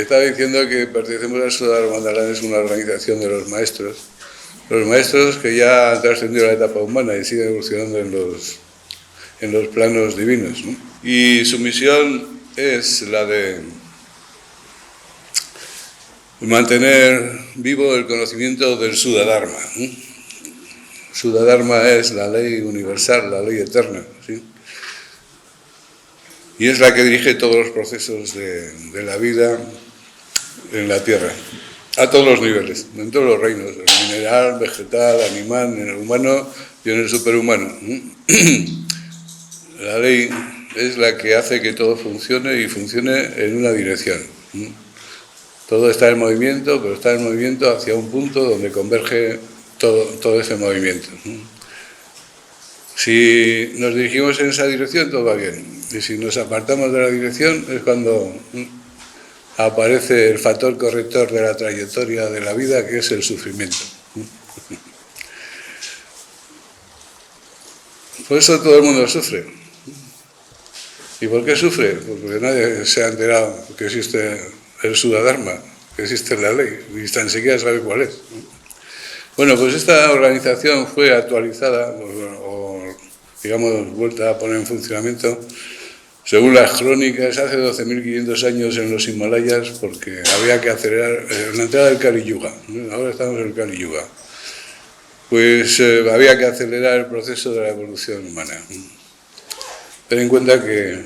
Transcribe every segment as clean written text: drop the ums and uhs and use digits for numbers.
estaba diciendo que pertenecemos al Sudadharma Mandalán, es una organización de los maestros que ya han trascendido la etapa humana y siguen evolucionando en los planos divinos, ¿no? Y su misión es la de mantener vivo el conocimiento del Sudadharma, ¿no? Sudadharma es la ley universal, la ley eterna, ¿sí? Y es la que dirige todos los procesos de la vida en la Tierra, a todos los niveles, en todos los reinos, el mineral, vegetal, animal, en el humano y en el superhumano. La ley es la que hace que todo funcione y funcione en una dirección. Todo está en movimiento, pero está en movimiento hacia un punto donde converge todo ese movimiento. Si nos dirigimos en esa dirección, todo va bien. Y si nos apartamos de la dirección, es cuando aparece el factor corrector de la trayectoria de la vida, que es el sufrimiento. Por eso todo el mundo sufre. ¿Y por qué sufre? Porque nadie se ha enterado que existe el Sudadharma, que existe la ley, y tan siquiera sabe cuál es. Bueno, pues esta organización fue actualizada, o digamos, vuelta a poner en funcionamiento, según las crónicas, hace 12.500 años en los Himalayas, porque había que acelerar la entrada del Kali Yuga. Ahora estamos en el Kali Yuga. Pues había que acelerar el proceso de la evolución humana. Ten en cuenta que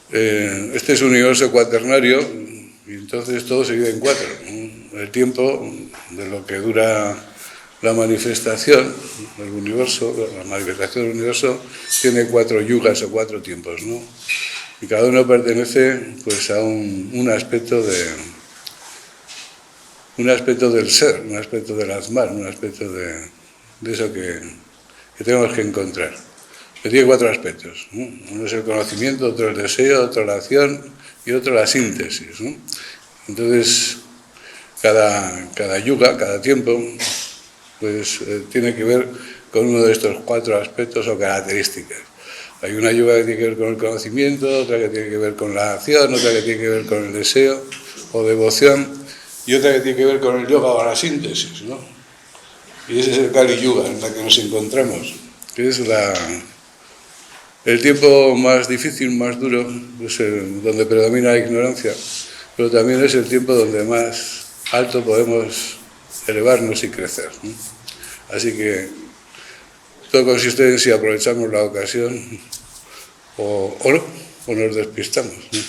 este es un universo cuaternario y entonces todo se divide en cuatro. El tiempo de lo que dura la manifestación del universo, la manifestación del universo tiene 4 yugas o 4 tiempos, ¿no? Y cada uno pertenece pues a un aspecto del ser, un aspecto del Atman, un aspecto de eso que tenemos que encontrar. Que tiene 4 aspectos, ¿no? Uno es el conocimiento, otro el deseo, otro la acción y otro la síntesis, ¿no? Entonces, cada yuga, cada tiempo, pues tiene que ver con uno de estos 4 aspectos o características. Hay una yuga que tiene que ver con el conocimiento, otra que tiene que ver con la acción, otra que tiene que ver con el deseo o devoción, y otra que tiene que ver con el yoga o la síntesis, ¿no? Y ese es el Kali Yuga en la que nos encontramos, que es el tiempo más difícil, más duro, pues donde predomina la ignorancia, pero también es el tiempo donde más alto podemos elevarnos y crecer, ¿no? Así que todo consiste en si aprovechamos la ocasión o nos despistamos, ¿no?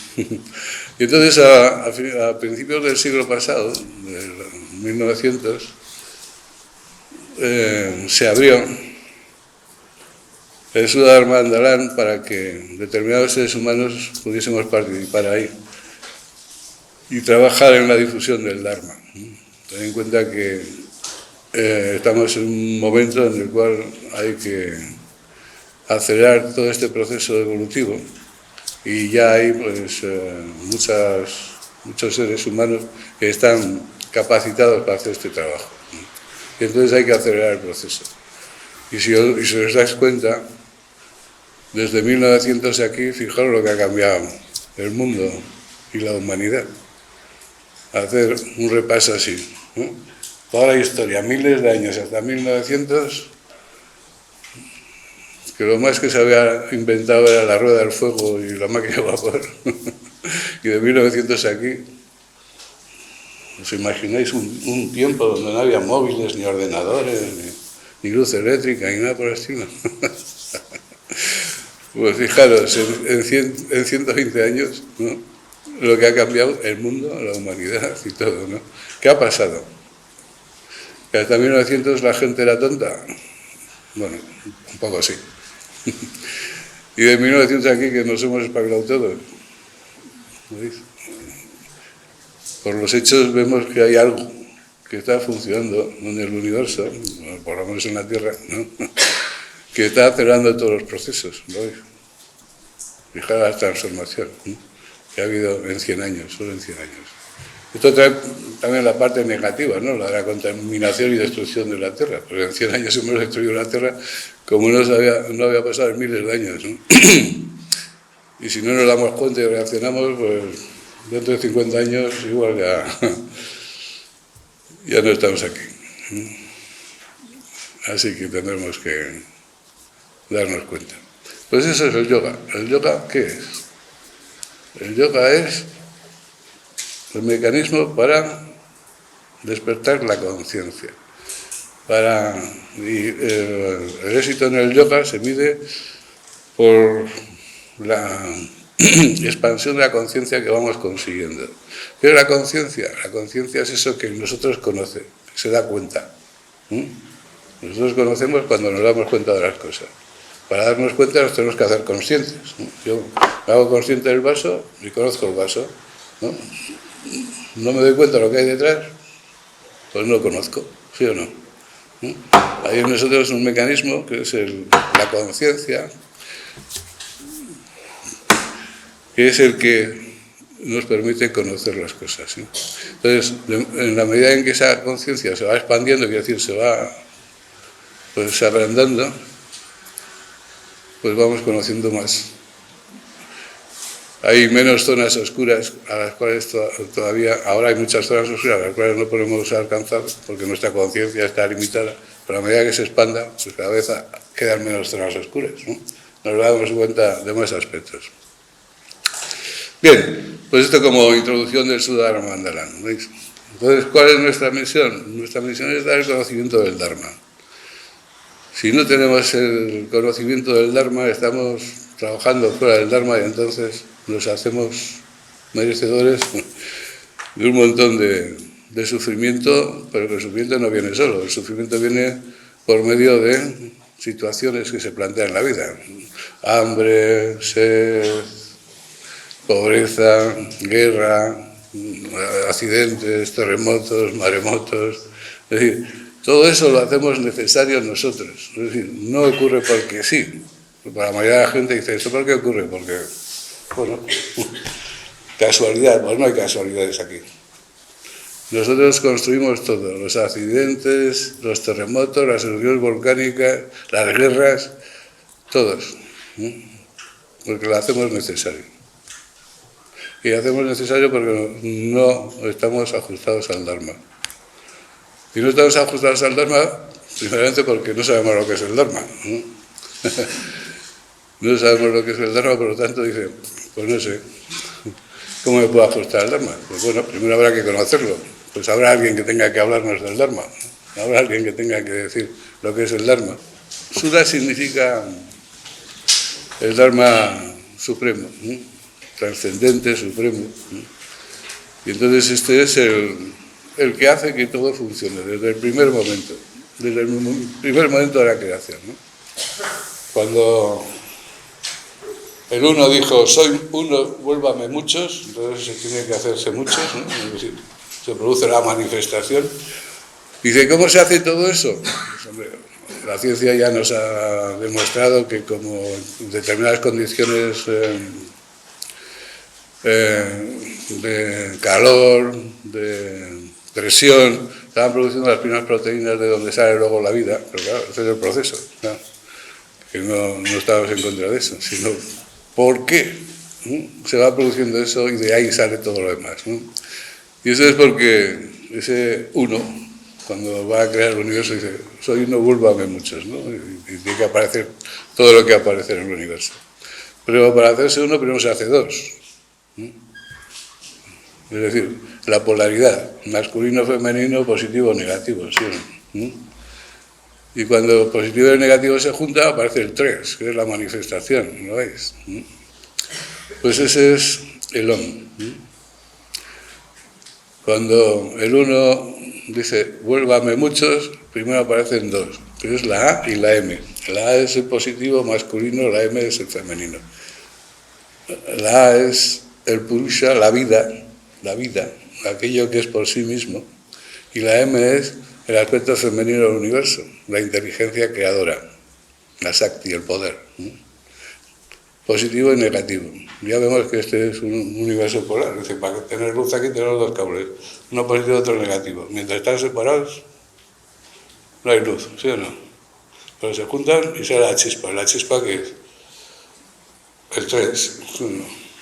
Y entonces a principios del siglo pasado, del 1900, se abrió el Sudadharma Mandalán para que determinados seres humanos pudiésemos participar ahí y trabajar en la difusión del Dharma. Ten en cuenta que estamos en un momento en el cual hay que acelerar todo este proceso evolutivo y ya hay pues, muchos seres humanos que están capacitados para hacer este trabajo. Y entonces hay que acelerar el proceso. Y si os dais cuenta, desde 1900 aquí, fijaros lo que ha cambiado el mundo y la humanidad. Hacer un repaso así, ¿no? Toda la historia, miles de años, hasta 1900, que lo más que se había inventado era la rueda del fuego y la máquina de vapor. Y de 1900 aquí, ¿os imagináis un tiempo donde no había móviles, ni ordenadores, ni luz eléctrica, ni nada por el estilo? Pues fijaros, en 120 años, ¿no? Lo que ha cambiado el mundo, la humanidad y todo, ¿no? ¿Qué ha pasado? ¿Que hasta 1900 la gente era tonta? Bueno, un poco sí. Y de 1900 aquí que nos hemos espabilado todos. ¿Veis? Por los hechos vemos que hay algo que está funcionando en el universo, por lo menos en la Tierra, ¿no? Que está acelerando todos los procesos, ¿no? Fijaros la transformación, ¿no? Que ha habido en 100 años, solo en 100 años. Esto trae también la parte negativa, ¿no? La de la contaminación y destrucción de la Tierra, porque en 100 años hemos destruido la Tierra como no había pasado en miles de años, ¿no? Y si no nos damos cuenta y reaccionamos, pues dentro de 50 años igual ya no estamos aquí. Así que tendremos que darnos cuenta. Pues eso es el yoga. ¿El yoga qué es? El yoga es el mecanismo para despertar la conciencia. El éxito en el yoga se mide por la expansión de la conciencia que vamos consiguiendo. ¿Qué es la conciencia? La conciencia es eso que nosotros conoce, que se da cuenta. Nosotros conocemos cuando nos damos cuenta de las cosas. Para darnos cuenta nos tenemos que hacer conscientes. Yo me hago consciente del vaso y conozco el vaso. No me doy cuenta de lo que hay detrás, pues no lo conozco, ¿sí o no? Hay en nosotros un mecanismo que es la conciencia, que es el que nos permite conocer las cosas, ¿sí? Entonces, en la medida en que esa conciencia se va expandiendo, quiere decir, se va pues agrandando, pues vamos conociendo más. Hay menos zonas oscuras a las cuales todavía, ahora hay muchas zonas oscuras a las cuales no podemos alcanzar porque nuestra conciencia está limitada, pero a medida que se expanda, pues cada vez quedan menos zonas oscuras, ¿no? Nos damos cuenta de más aspectos. Bien, pues esto como introducción del Sudha Dharma Mandala, ¿veis? Entonces, ¿cuál es nuestra misión? Nuestra misión es dar el conocimiento del Dharma. Si no tenemos el conocimiento del Dharma, estamos trabajando fuera del Dharma y entonces nos hacemos merecedores de un montón de sufrimiento, pero que el sufrimiento no viene solo, el sufrimiento viene por medio de situaciones que se plantean en la vida. Hambre, sed, pobreza, guerra, accidentes, terremotos, maremotos. Es decir, todo eso lo hacemos necesario nosotros. Es decir, no ocurre porque sí. Para la mayoría de la gente dice, ¿esto por qué ocurre? Porque, bueno, casualidad. Pues no hay casualidades aquí. Nosotros construimos todo, los accidentes, los terremotos, las erupciones volcánicas, las guerras, todos, porque lo hacemos necesario. Y lo hacemos necesario porque no estamos ajustados al Dharma. Y no estamos ajustados al Dharma, primeramente porque no sabemos lo que es el Dharma. No sabemos lo que es el Dharma, por lo tanto dice, pues no sé, ¿cómo me puedo ajustar al Dharma? Pues bueno, primero habrá que conocerlo. Pues habrá alguien que tenga que hablarnos del Dharma. Habrá alguien que tenga que decir lo que es el Dharma. Sudha significa el Dharma supremo, trascendente, supremo. Y entonces este es el que hace que todo funcione desde el primer momento de la creación, ¿no? Cuando el uno dijo, soy uno, vuélvame muchos, entonces se tiene que hacerse muchos, ¿no? Es decir, se produce la manifestación. Dice, ¿cómo se hace todo eso? Pues, hombre, la ciencia ya nos ha demostrado que como determinadas condiciones de calor, de presión, estaban produciendo las primeras proteínas de donde sale luego la vida, pero claro, ese es el proceso, ¿no? Que no estamos en contra de eso, sino ¿por qué se va produciendo eso y de ahí sale todo lo demás, ¿no? Y eso es porque ese uno, cuando va a crear el universo, dice, soy uno, vuélvame muchos, ¿no? Y tiene que aparecer todo lo que aparece en el universo. Pero para hacerse uno, primero se hace dos. Es decir, la polaridad, masculino, femenino, positivo, negativo, ¿sí o no? Y cuando positivo y negativo se juntan, aparece el 3, que es la manifestación, ¿lo veis? Pues ese es el Om. Cuando el 1 dice, vuélvame muchos, primero aparecen dos, que es la A y la M. La A es el positivo masculino, la M es el femenino. La A es el Purusha, la vida, aquello que es por sí mismo, y la M es el aspecto femenino del universo, la inteligencia creadora, la Shakti, el poder. Positivo y negativo. Ya vemos que este es un universo polar, es decir, para tener luz aquí tenemos dos cables, uno positivo y otro negativo. Mientras están separados, no hay luz, ¿sí o no? Pero se juntan y sale la chispa que es el 3,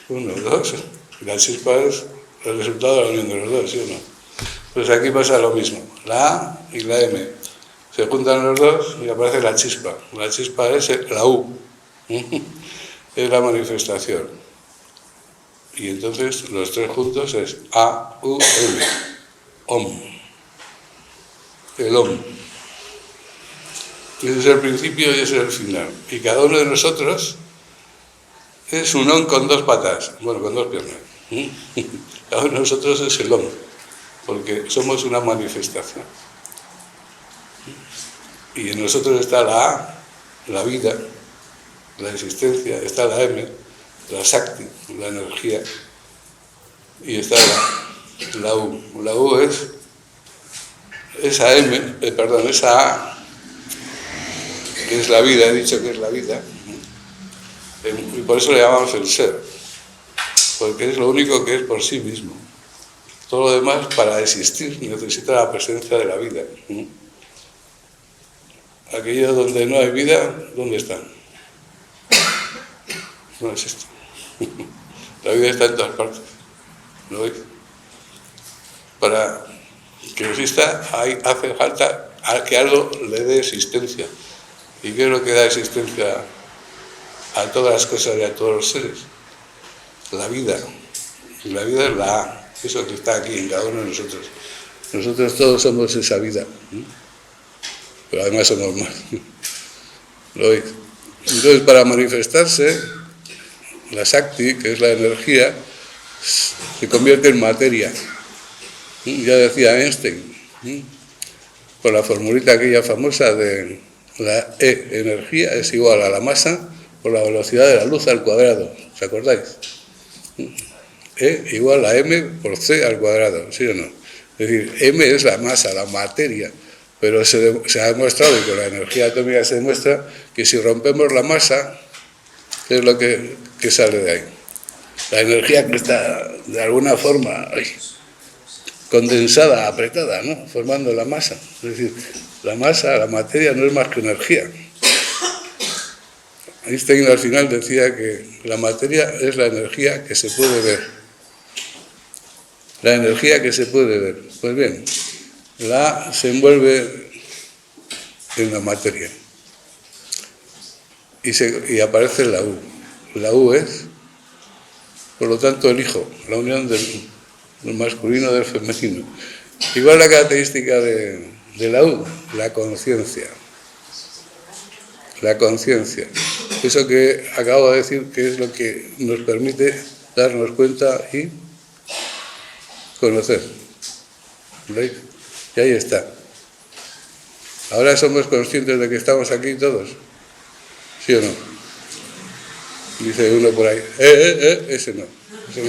1, 2, y la chispa es el resultado de la unión de los dos, ¿sí o no? Pues aquí pasa lo mismo, la A y la M. Se juntan los dos y aparece la chispa. La chispa es la U, es la manifestación. Y entonces los tres juntos es A-U-M, Om. El Om. Ese es el principio y ese es el final. Y cada uno de nosotros es un Om con dos patas, bueno, con dos piernas. Cada uno de nosotros es el Om, porque somos una manifestación. Y en nosotros está la A, la vida, la existencia, está la M, la Shakti, la energía, y está la U. La U es esa esa A, que es la vida, he dicho que es la vida, y por eso le llamamos el ser, porque es lo único que es por sí mismo. Todo lo demás, para existir, necesita la presencia de la vida. Aquello donde no hay vida, ¿dónde está? No existe. La vida está en todas partes. ¿Lo veis? Para que exista, hace falta que algo le dé existencia. ¿Y qué es lo que da existencia a todas las cosas y a todos los seres? La vida. Y la vida es la A. Eso que está aquí en cada uno de nosotros. Nosotros todos somos esa vida. Pero además somos más. ¿Lo veis? Entonces, para manifestarse, la Shakti, que es la energía, se convierte en materia. Ya decía Einstein, por la formulita aquella famosa de la E, energía, es igual a la masa por la velocidad de la luz al cuadrado. ¿Os acordáis? E igual a M por C al cuadrado, ¿sí o no? Es decir, M es la masa, la materia, pero se ha demostrado, y con la energía atómica se demuestra, que si rompemos la masa, ¿qué es lo que sale de ahí? La energía que está, de alguna forma, condensada, apretada, ¿no? Formando la masa. Es decir, la masa, la materia, no es más que energía. Einstein al final decía que la materia es la energía que se puede ver. La energía que se puede ver. Pues bien, la A se envuelve en la materia. Y aparece la U. La U es, por lo tanto, el hijo, la unión del masculino del femenino. Igual la característica de la U, la conciencia. La conciencia. Eso que acabo de decir, que es lo que nos permite darnos cuenta y conocer. ¿Veis? Y ahí está. Ahora somos conscientes de que estamos aquí todos. ¿Sí o no? Dice uno por ahí, ese no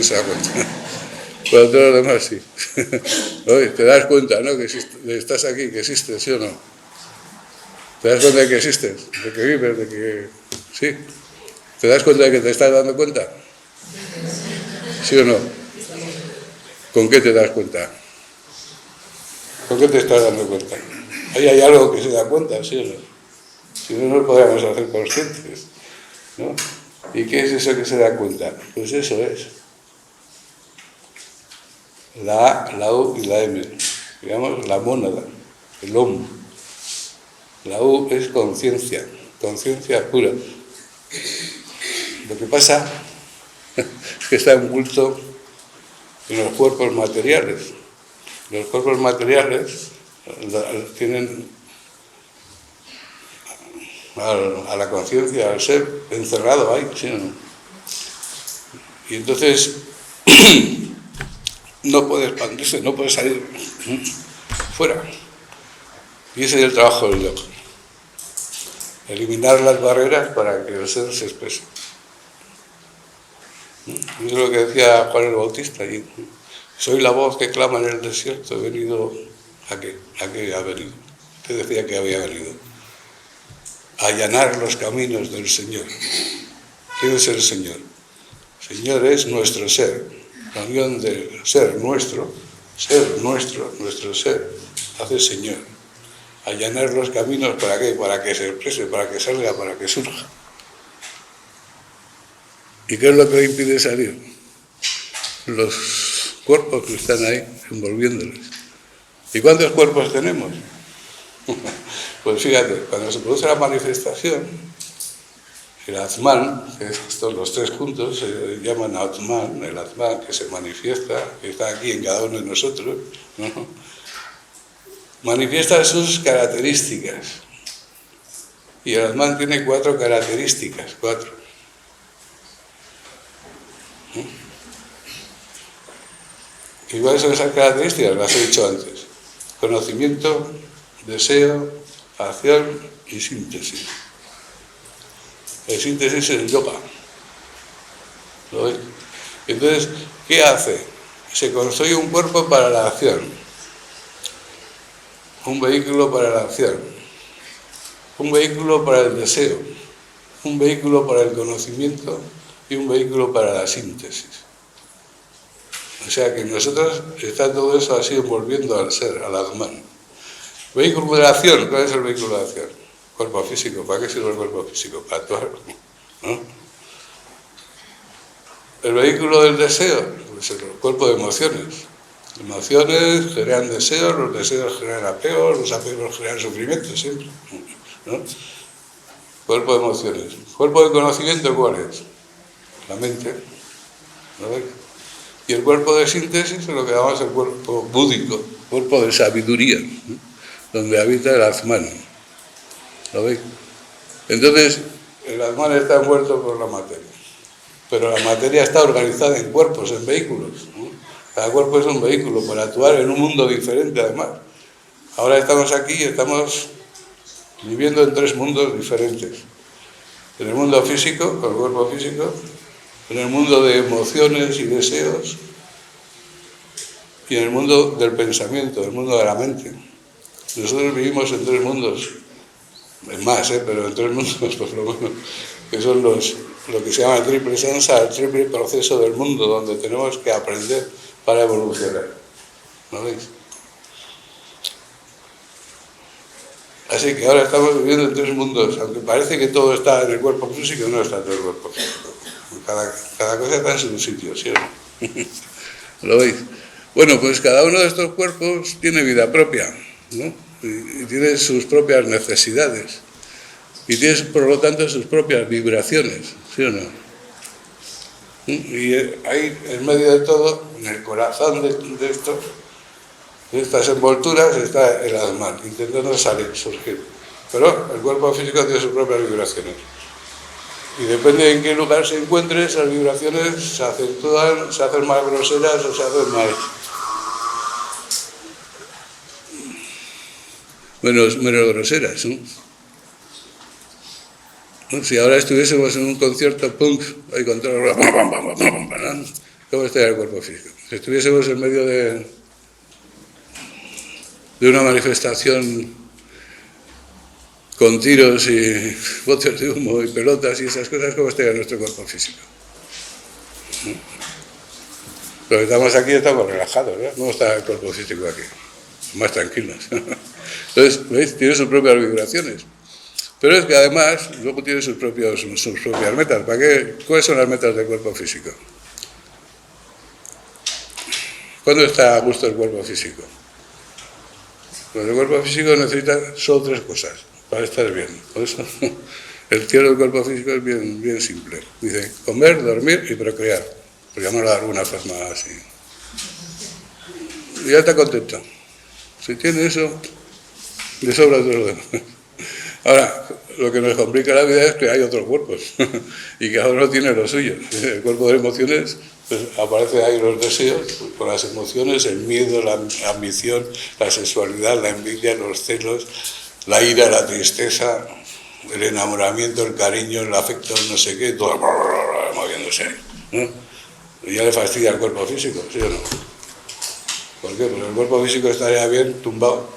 se da cuenta. Pero todos los demás sí. Oye, te das cuenta, ¿no? Que estás aquí, que existes, ¿sí o no? ¿Te das cuenta de que existes? De que vives, de que... ¿Sí? ¿Te das cuenta de que te estás dando cuenta? ¿Sí o no? ¿Con qué te das cuenta? ¿Con qué te estás dando cuenta? Ahí hay algo que se da cuenta, ¿sí o no? Si no, no podríamos hacer conscientes, ¿no? ¿Y qué es eso que se da cuenta? Pues eso es. La A, la U y la M. Digamos, la mónada, el Om. La U es conciencia, conciencia pura. Lo que pasa es que está envuelto en los cuerpos materiales. Los cuerpos materiales tienen a la conciencia, al ser encerrado ahí, ¿sí o no? Y entonces no puede expandirse, no puede salir fuera. Y ese es el trabajo del yoga. Eliminar las barreras para que el ser se exprese. Y eso es lo que decía Juan el Bautista. Soy la voz que clama en el desierto, he venido ¿a qué? ¿A qué ha venido? ¿Qué decía que había venido? A allanar los caminos del Señor. ¿Quién es el Señor? El Señor es nuestro ser, la unión del ser, nuestro ser, hace Señor. Allanar los caminos, ¿para qué? Para que se exprese, para que salga, para que surja. ¿Y qué es lo que le impide salir? Los cuerpos que están ahí envolviéndoles. ¿Y cuántos cuerpos tenemos? Pues fíjate, cuando se produce la manifestación, el Atman, que estos los tres juntos se llaman Atman, el Atman que se manifiesta, que está aquí en cada uno de nosotros, ¿no? Manifiesta sus características. Y el Atman tiene 4 características, 4. ¿Y cuáles son esas características? Las he dicho antes. Conocimiento, deseo, acción y síntesis. El síntesis es el yoga. ¿Lo ves? Entonces, ¿qué hace? Se construye un cuerpo para la acción, un vehículo para la acción, un vehículo para el deseo, un vehículo para el conocimiento y un vehículo para la síntesis. O sea que en nosotros está todo eso así envolviendo al ser, al Atman. Vehículo de la acción, ¿cuál es el vehículo de la acción? Cuerpo físico. ¿Para qué sirve el cuerpo físico? Para actuar, ¿no? El vehículo del deseo, pues el cuerpo de emociones. Emociones generan deseos, los deseos generan apegos, los apegos generan sufrimiento siempre, ¿no? Cuerpo de emociones. Cuerpo de conocimiento, ¿cuál es? La mente, ¿no ves? Y el cuerpo de síntesis es lo que llamamos el cuerpo búdico, cuerpo de sabiduría, ¿no? Donde habita el Atman. ¿Lo veis? Entonces, el Atman está envuelto por la materia. Pero la materia está organizada en cuerpos, en vehículos, ¿no? Cada cuerpo es un vehículo para actuar en un mundo diferente, además. Ahora estamos aquí y estamos viviendo en 3 mundos diferentes. En el mundo físico, con el cuerpo físico, en el mundo de emociones y deseos, y en el mundo del pensamiento, el mundo de la mente. Nosotros vivimos en 3 mundos, en más, pero en 3 mundos, por lo menos, que son lo que se llama el triple sensa, el triple proceso del mundo, donde tenemos que aprender para evolucionar. ¿No veis? Así que ahora estamos viviendo en 3 mundos, aunque parece que todo está en el cuerpo físico, no está todo el cuerpo físico. Cada cosa está en su sitio, ¿sí o no? ¿Lo veis? Bueno, pues cada uno de estos cuerpos tiene vida propia, ¿no? Y tiene sus propias necesidades. Y tiene, por lo tanto, sus propias vibraciones, ¿sí o no? Y ahí, en medio de todo, en el corazón de esto, de estas envolturas, está el Atman, intentando surgir. Pero el cuerpo físico tiene sus propias vibraciones. Y depende de en qué lugar se encuentre, esas vibraciones se acentúan, se hacen más groseras o se hacen más menos groseras, ¿no? Si ahora estuviésemos en un concierto punk, ahí con todo, ¿cómo estaría el cuerpo físico? Si estuviésemos en medio de una manifestación con tiros y botes de humo y pelotas y esas cosas, ¿cómo estaría nuestro cuerpo físico? Pero estamos aquí, estamos relajados, ¿no? ¿Cómo está el cuerpo físico aquí? Más tranquilos. Entonces, ¿veis? Tiene sus propias vibraciones. Pero es que además, luego tiene sus propias metas. ¿Para qué? ¿Cuáles son las metas del cuerpo físico? ¿Cuándo está a gusto el cuerpo físico? Pues el cuerpo físico necesita solo 3 cosas para estar bien. Por eso el cielo del cuerpo físico es bien simple. Dice, comer, dormir y procrear. Por llamarlo de alguna forma así. Y ya está contento. Si tiene eso, le sobra todo lo demás. Ahora, lo que nos complica la vida es que hay otros cuerpos y cada uno tiene lo suyo. El cuerpo de emociones, pues aparece ahí los deseos, pues, con las emociones, el miedo, la ambición, la sexualidad, la envidia, los celos, la ira, la tristeza, el enamoramiento, el cariño, el afecto, no sé qué, todo moviéndose, ¿no? Y ya le fastidia al cuerpo físico, ¿sí o no? ¿Por qué? Porque el cuerpo físico estaría bien tumbado.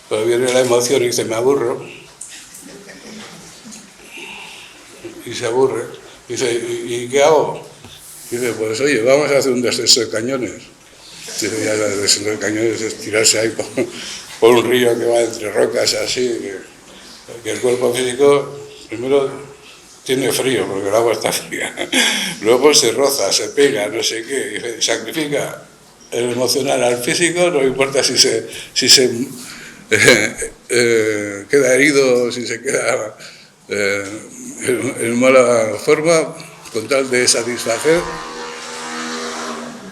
Pero viene la emoción y dice, me aburro. Y se aburre. Dice, ¿y qué hago? Dice, pues oye, vamos a hacer un descenso de cañones. Dice, ya el descenso de cañones es tirarse ahí por un río que va entre rocas así. Que el cuerpo físico, primero, tiene frío porque el agua está fría. Luego se roza, se pega, no sé qué, y sacrifica el emocional al físico, no importa si se queda herido, si se queda en mala forma, con tal de satisfacer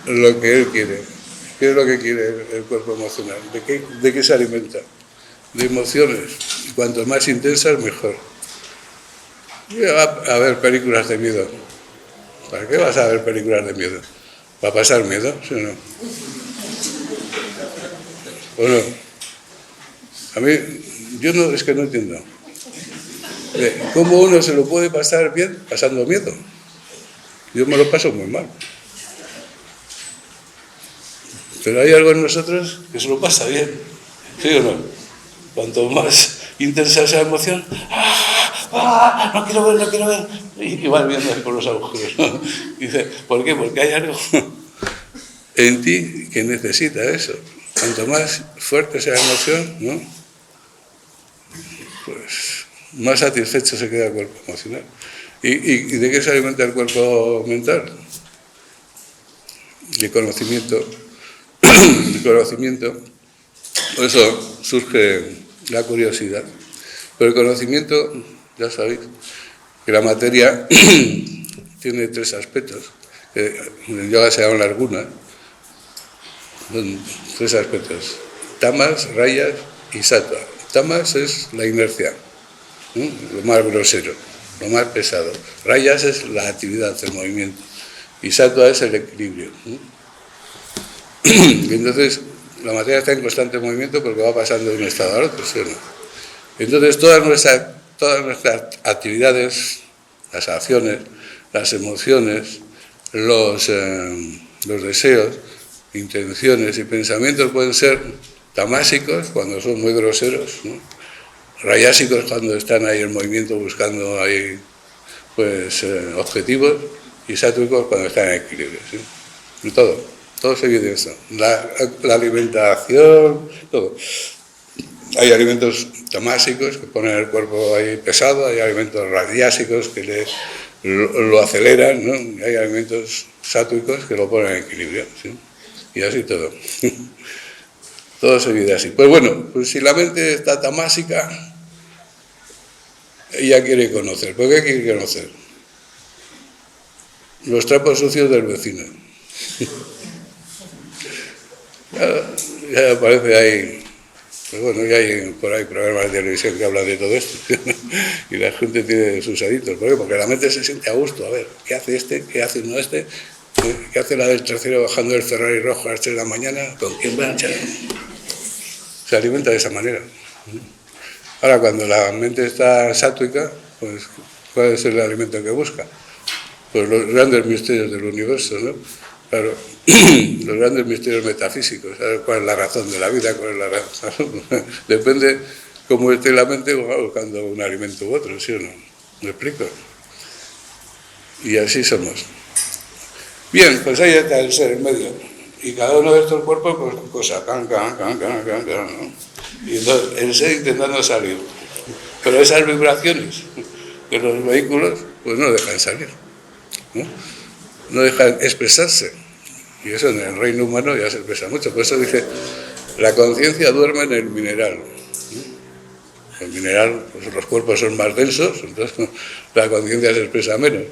lo que él quiere. ¿Qué es lo que quiere el cuerpo emocional? ¿De qué se alimenta? De emociones. Y cuanto más intensas, mejor. Y va a ver películas de miedo. ¿Para qué vas a ver películas de miedo? ¿Va a pasar miedo? ¿Sí o no? ¿O no? A mí, yo no, es que no entiendo. ¿Cómo uno se lo puede pasar bien pasando miedo? Yo me lo paso muy mal. Pero hay algo en nosotros que se lo pasa bien. ¿Sí o no? Cuanto más intensa esa emoción, no quiero ver, y vas viendo por los agujeros, ¿no? Y dice, ¿por qué? Porque hay algo en ti que necesita eso. Cuanto más fuerte sea la emoción, ¿no? Pues más satisfecho se queda el cuerpo emocional. ¿Y de qué se alimenta el cuerpo mental? De conocimiento. De conocimiento. Por eso surge la curiosidad. Pero el conocimiento, ya sabéis, que la materia tiene tres aspectos. En el yoga se llaman las gunas. Son tres aspectos: tamas, rayas y sattva. Tamas es la inercia, ¿no? Lo más grosero, lo más pesado. Rayas es la actividad, el movimiento. Y sattva es el equilibrio, ¿no? Y entonces la materia está en constante movimiento porque va pasando de un estado al otro, ¿sí o no? Entonces todas nuestras actividades, las acciones, las emociones, los deseos, intenciones y pensamientos pueden ser tamásicos cuando son muy groseros, ¿no? Rayásicos cuando están ahí en movimiento buscando ahí pues objetivos, y sátwicos cuando están en equilibrio, ¿sí? Y todo se vive eso. La alimentación, todo. Hay alimentos tamásicos que ponen el cuerpo ahí pesado, hay alimentos radiásicos que lo aceleran, ¿no? Y hay alimentos sátwicos que lo ponen en equilibrio, ¿sí? Y así todo. Todo se vive así. Pues bueno, pues si la mente está tamásica, ella quiere conocer. ¿Por qué quiere conocer? Los trapos sucios del vecino. Ya aparece ahí. Pues bueno, ya hay por ahí programas de televisión que hablan de todo esto. Y la gente tiene sus aditos. ¿Por qué? Porque la mente se siente a gusto. A ver, ¿qué hace este? ¿Qué hace no este? ¿Qué hace la del tercero bajando el Ferrari rojo a las 3 de la mañana? ¿Con quién va a echar? Se alimenta de esa manera. Ahora, cuando la mente está sátwica, pues ¿cuál es el alimento que busca? Pues los grandes misterios del universo, ¿no? Claro, los grandes misterios metafísicos, ¿sabes cuál es la razón de la vida? ¿Cuál es la razón? Depende cómo esté la mente, va buscando un alimento u otro, ¿sí o no? ¿Me explico? Y así somos. Bien, pues ahí está el ser en medio. Y cada uno de estos cuerpos, pues cosa, ¿no? Y entonces el ser intentando salir. Pero esas vibraciones de los vehículos, pues no dejan salir, ¿no? No dejan expresarse. Y eso en el reino humano ya se expresa mucho. Por eso dice, la conciencia duerme en el mineral. El mineral, pues los cuerpos son más densos, entonces la conciencia se expresa menos.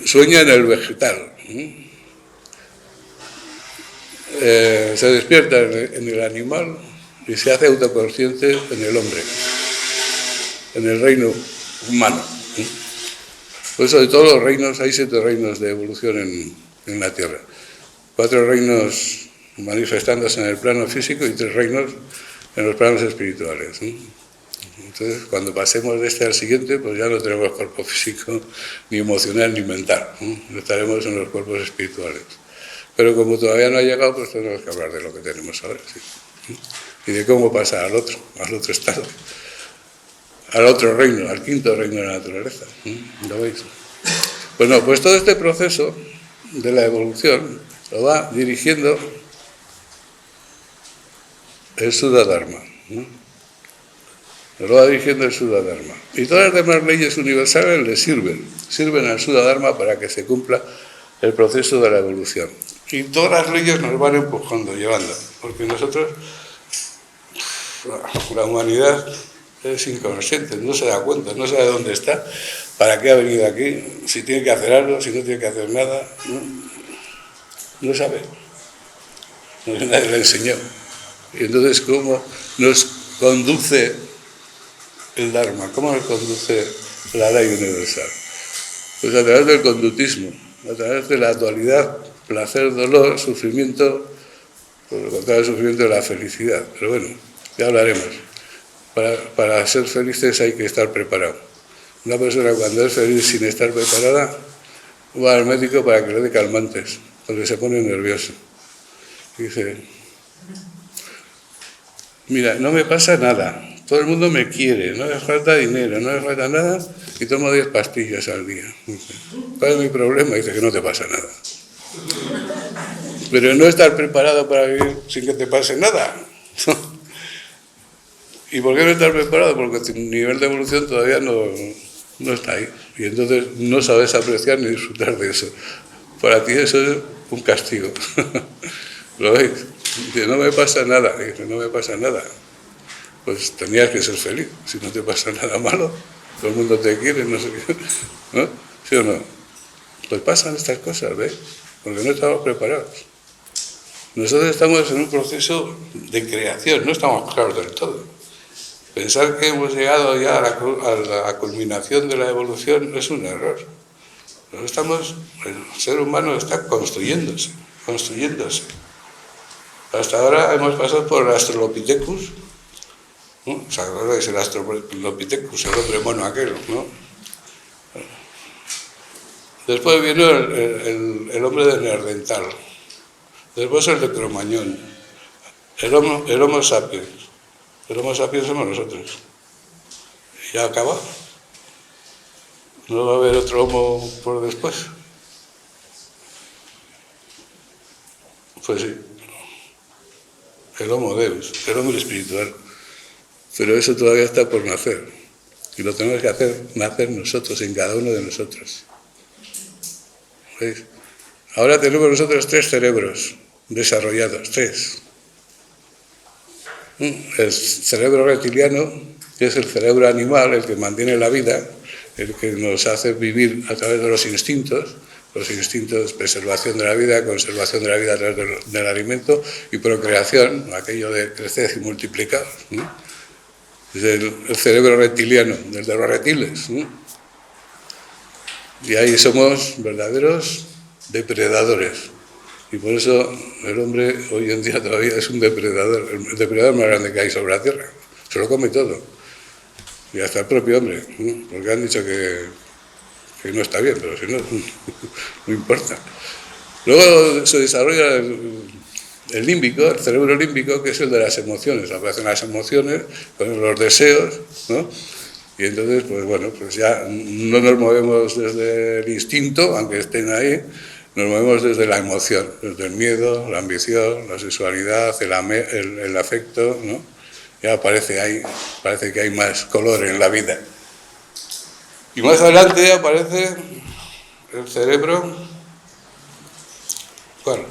Sueña en el vegetal. Se despierta en el animal y se hace autoconsciente en el hombre, en el reino humano. Por eso de todos los reinos, hay 7 reinos de evolución en la Tierra. 4 reinos manifestándose en el plano físico y 3 reinos en los planos espirituales. Entonces, cuando pasemos de este al siguiente, pues ya no tenemos cuerpo físico, ni emocional, ni mental. Estaremos en los cuerpos espirituales. Pero como todavía no ha llegado, pues tenemos que hablar de lo que tenemos ahora, ¿sí? Y de cómo pasar al otro estado, al otro reino, al 5.º reino de la naturaleza. ¿Lo veis? Pues no, pues todo este proceso de la evolución lo va dirigiendo el Suddha Dharma. nos lo va dirigiendo el Suddha-dharma. Y todas las demás leyes universales le sirven al Suddha-dharma para que se cumpla el proceso de la evolución. Y todas las leyes nos van empujando, llevando, porque nosotros, la humanidad es inconsciente, no se da cuenta, no sabe dónde está, para qué ha venido aquí, si tiene que hacer algo, si no tiene que hacer nada, no sabe, nadie le enseñó. Y entonces, ¿cómo nos conduce el Dharma? ¿Cómo nos conduce la ley universal? Pues a través del conductismo, a través de la dualidad, placer, dolor, sufrimiento, por lo contrario del sufrimiento de la felicidad. Pero bueno, ya hablaremos. Para ser felices hay que estar preparado. Una persona cuando es feliz sin estar preparada va al médico para que le dé calmantes, porque se pone nervioso. Y dice, mira, no me pasa nada, todo el mundo me quiere, no me falta dinero, no me falta nada, y tomo 10 pastillas al día. Dice, ¿cuál es mi problema? Dice que no te pasa nada. Pero no estar preparado para vivir sin que te pase nada. ¿Y por qué no estar preparado? Porque tu nivel de evolución todavía no está ahí. Y entonces no sabes apreciar ni disfrutar de eso. Para ti eso es un castigo. ¿Lo veis? Dice, no me pasa nada. Dice, no me pasa nada. Pues tenías que ser feliz. Si no te pasa nada malo, todo el mundo te quiere, no sé qué. ¿No? ¿Sí o no? Pues pasan estas cosas, ¿ves? Porque no estamos preparados. Nosotros estamos en un proceso de creación, no estamos claros del todo. Pensar que hemos llegado ya a la culminación de la evolución es un error. El ser humano está construyéndose. Hasta ahora hemos pasado por el Australopithecus, ¿no? ¿Os acordáis el Australopithecus, el hombre mono aquel, ¿no? Después vino el hombre de Neandertal. Después el de Cromañón. El Homo sapiens. El Homo sapiens somos nosotros. Y ya acaba. No va a haber otro Homo por después. Pues sí. El Homo Deus, el hombre espiritual. Pero eso todavía está por nacer. Y lo tenemos que hacer nacer nosotros, en cada uno de nosotros. ¿Veis? Ahora tenemos nosotros 3 cerebros desarrollados, 3. El cerebro reptiliano, que es el cerebro animal, el que mantiene la vida, el que nos hace vivir a través de los instintos, preservación de la vida, conservación de la vida a través del alimento y procreación, aquello de crecer y multiplicar, ¿no? Es el cerebro reptiliano, el de los reptiles, ¿no? Y ahí somos verdaderos depredadores. Y por eso el hombre hoy en día todavía es un depredador, el depredador más grande que hay sobre la Tierra. Se lo come todo. Y hasta el propio hombre, ¿no? Porque han dicho que no está bien, pero si no, no importa. Luego se desarrolla el límbico, el cerebro límbico, que es el de las emociones. Aparecen las emociones con los deseos, ¿no? Y entonces, pues bueno, pues ya no nos movemos desde el instinto, aunque estén ahí, nos movemos desde la emoción, desde el miedo, la ambición, la sexualidad, el afecto, ¿no? Ya parece que hay más color en la vida. Y más adelante aparece el cerebro, bueno,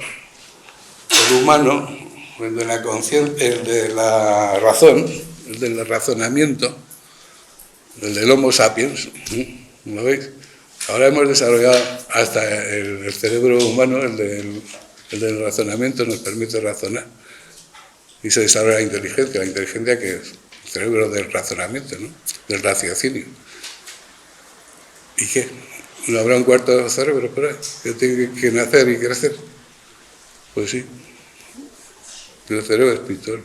el humano, el de la conciencia, el de la razón, el del razonamiento, el del Homo sapiens, ¿lo veis? Ahora hemos desarrollado hasta el cerebro humano, el del razonamiento, nos permite razonar. Y se desarrolla la inteligencia que es el cerebro del razonamiento, ¿no? Del raciocinio. ¿Y qué? ¿No habrá un cuarto cerebro por ahí que tiene que nacer y crecer? Pues sí, el cerebro espiritual.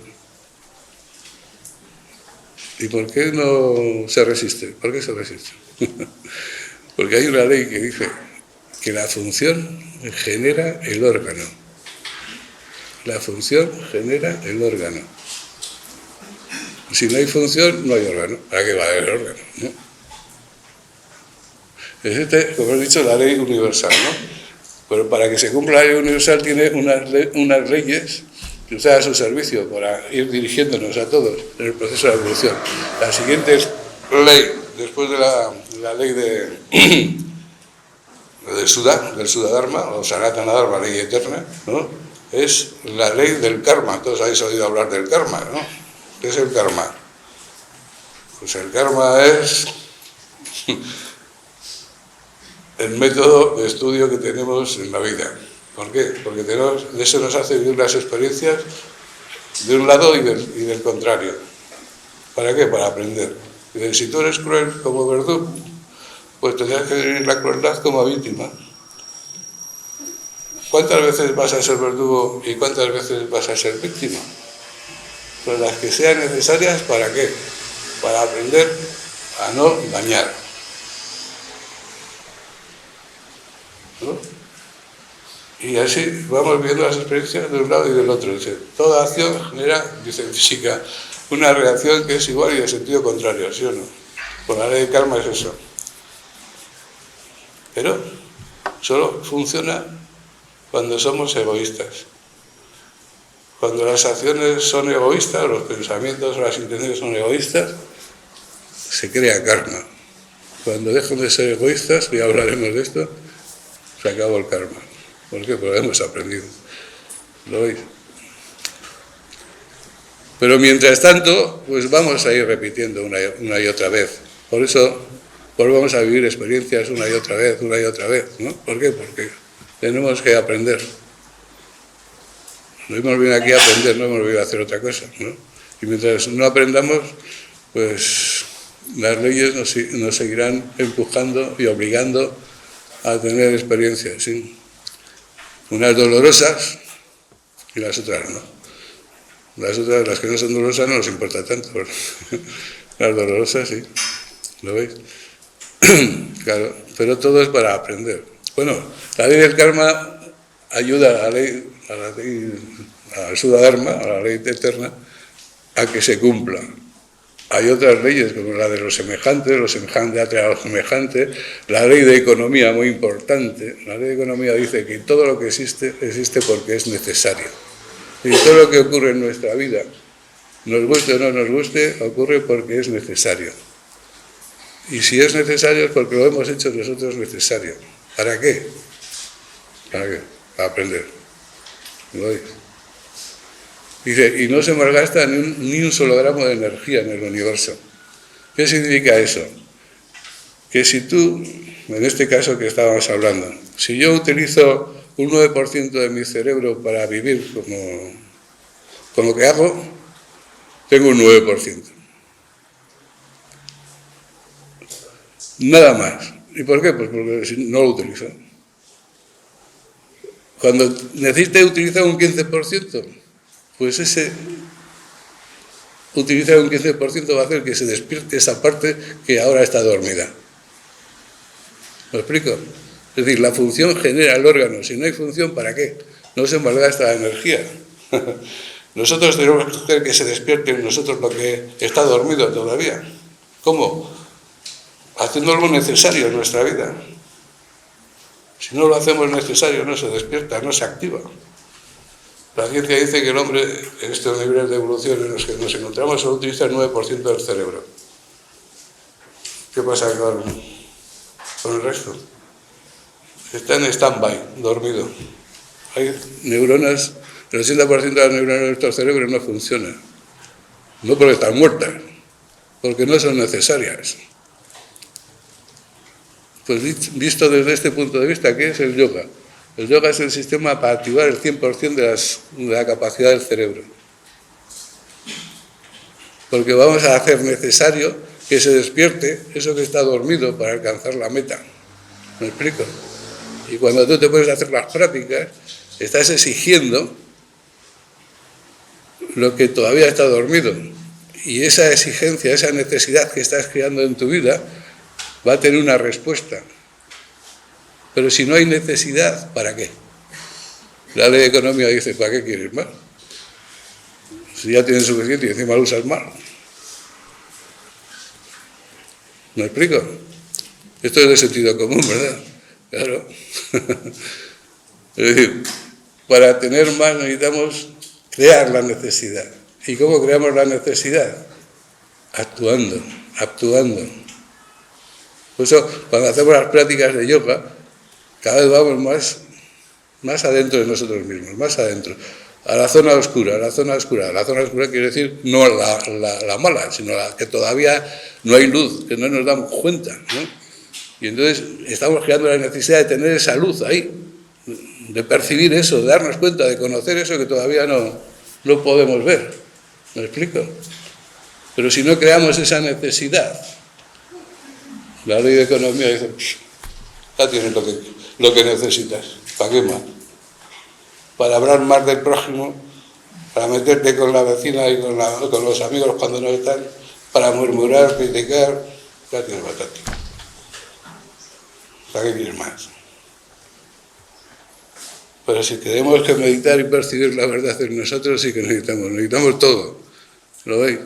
¿Y por qué no se resiste? ¿Por qué se resiste? Porque hay una ley que dice que la función genera el órgano. La función genera el órgano. Si no hay función, no hay órgano. ¿Para qué va a haber órgano? ¿No? Es, como he dicho, la ley universal, ¿no? Pero para que se cumpla la ley universal tiene unas leyes que está a su servicio para ir dirigiéndonos a todos en el proceso de evolución. La siguiente ley, después de la ley del Sudadharma, o Sanatana Dharma, ley eterna, ¿no? Es la ley del karma. Todos habéis oído hablar del karma, ¿no? ¿Qué es el karma? Pues el karma es el método de estudio que tenemos en la vida. ¿Por qué? Porque eso nos hace vivir las experiencias de un lado y del contrario. ¿Para qué? Para aprender. Y si tú eres cruel como verdugo, pues tendrás que vivir la crueldad como víctima. ¿Cuántas veces vas a ser verdugo y cuántas veces vas a ser víctima? Pues las que sean necesarias, ¿para qué? Para aprender a no dañar, ¿no? Y así vamos viendo las experiencias de un lado y del otro. Dice, toda acción genera, dice en física, una reacción que es igual y de sentido contrario, ¿sí o no? Pues la ley de karma es eso. Pero solo funciona cuando somos egoístas. Cuando las acciones son egoístas, los pensamientos o las intenciones son egoístas, se crea karma. Cuando dejan de ser egoístas, ya hablaremos de esto, se acabó el karma. ¿Por qué? Porque lo hemos aprendido. ¿Lo veis? Pero mientras tanto, pues vamos a ir repitiendo una y otra vez. Por eso volvemos a vivir experiencias una y otra vez, ¿no? ¿Por qué? Porque tenemos que aprender. No hemos venido aquí a aprender, no hemos venido a hacer otra cosa, ¿no? Y mientras no aprendamos, pues las leyes nos seguirán empujando y obligando a tener experiencias, ¿sí? Unas dolorosas y las otras no. Las que no son dolorosas, no nos importa tanto. Las dolorosas, sí. ¿Lo veis? Claro, pero todo es para aprender. Bueno, la ley del karma ayuda al Sudadharma, a la ley eterna, a que se cumpla. Hay otras leyes, como la de lo semejante atrae a lo semejante, la ley de economía, muy importante. La ley de economía dice que todo lo que existe porque es necesario. Y todo lo que ocurre en nuestra vida, nos guste o no nos guste, ocurre porque es necesario. Y si es necesario es porque lo hemos hecho nosotros necesario. ¿Para qué? ¿Para qué? Para aprender. ¿Lo veis? Dice, y no se malgasta ni un solo gramo de energía en el universo. ¿Qué significa eso? Que si tú, en este caso que estábamos hablando, si yo utilizo un 9% de mi cerebro para vivir con lo que hago, tengo un 9%. Nada más. ¿Y por qué? Pues porque no lo utilizo. Cuando necesite utilizar un 15%, pues ese utilizar un 15% va a hacer que se despierte esa parte que ahora está dormida. ¿Me explico? Es decir, la función genera el órgano. Si no hay función, ¿para qué? No se malgasta la energía. Nosotros tenemos que hacer que se despierte en nosotros lo que está dormido todavía. ¿Cómo? Haciendo algo necesario en nuestra vida. Si no lo hacemos necesario, no se despierta, no se activa. La ciencia dice que el hombre, en estos niveles de evolución en los que nos encontramos, solo utiliza el 9% del cerebro. ¿Qué pasa con el resto? Está en stand-by, dormido. Hay neuronas, el 80% de las neuronas de nuestro cerebro no funcionan. No porque están muertas, porque no son necesarias. Pues visto desde este punto de vista, ¿qué es el yoga? El yoga es el sistema para activar el 100% de la capacidad del cerebro. Porque vamos a hacer necesario que se despierte eso que está dormido para alcanzar la meta. ¿Me explico? Y cuando tú te pones a hacer las prácticas, estás exigiendo lo que todavía está dormido. Y esa exigencia, esa necesidad que estás creando en tu vida, va a tener una respuesta. Pero si no hay necesidad, ¿para qué? La ley de economía dice, ¿para qué quieres más? Si ya tienes suficiente y encima lo usas mal. ¿Me explico? Esto es de sentido común, ¿verdad? Claro. Es decir, para tener más necesitamos crear la necesidad. ¿Y cómo creamos la necesidad? Actuando. Por eso, cuando hacemos las prácticas de yoga, cada vez vamos más adentro de nosotros mismos, más adentro, a la zona oscura. La zona oscura quiere decir no la mala, sino la que todavía no hay luz, que no nos damos cuenta, ¿no? Y entonces estamos creando la necesidad de tener esa luz ahí, de percibir eso, de darnos cuenta, de conocer eso que todavía no podemos ver. ¿Me explico? Pero si no creamos esa necesidad, la ley de economía dice, ya tienes lo que necesitas, ¿para qué más? Para hablar más del prójimo, para meterte con la vecina y con los amigos cuando no están, para murmurar, criticar, ya tienes bastante. ¿Para qué quieres más? Pero si tenemos que meditar y percibir la verdad en nosotros, sí que necesitamos todo. ¿Lo veis?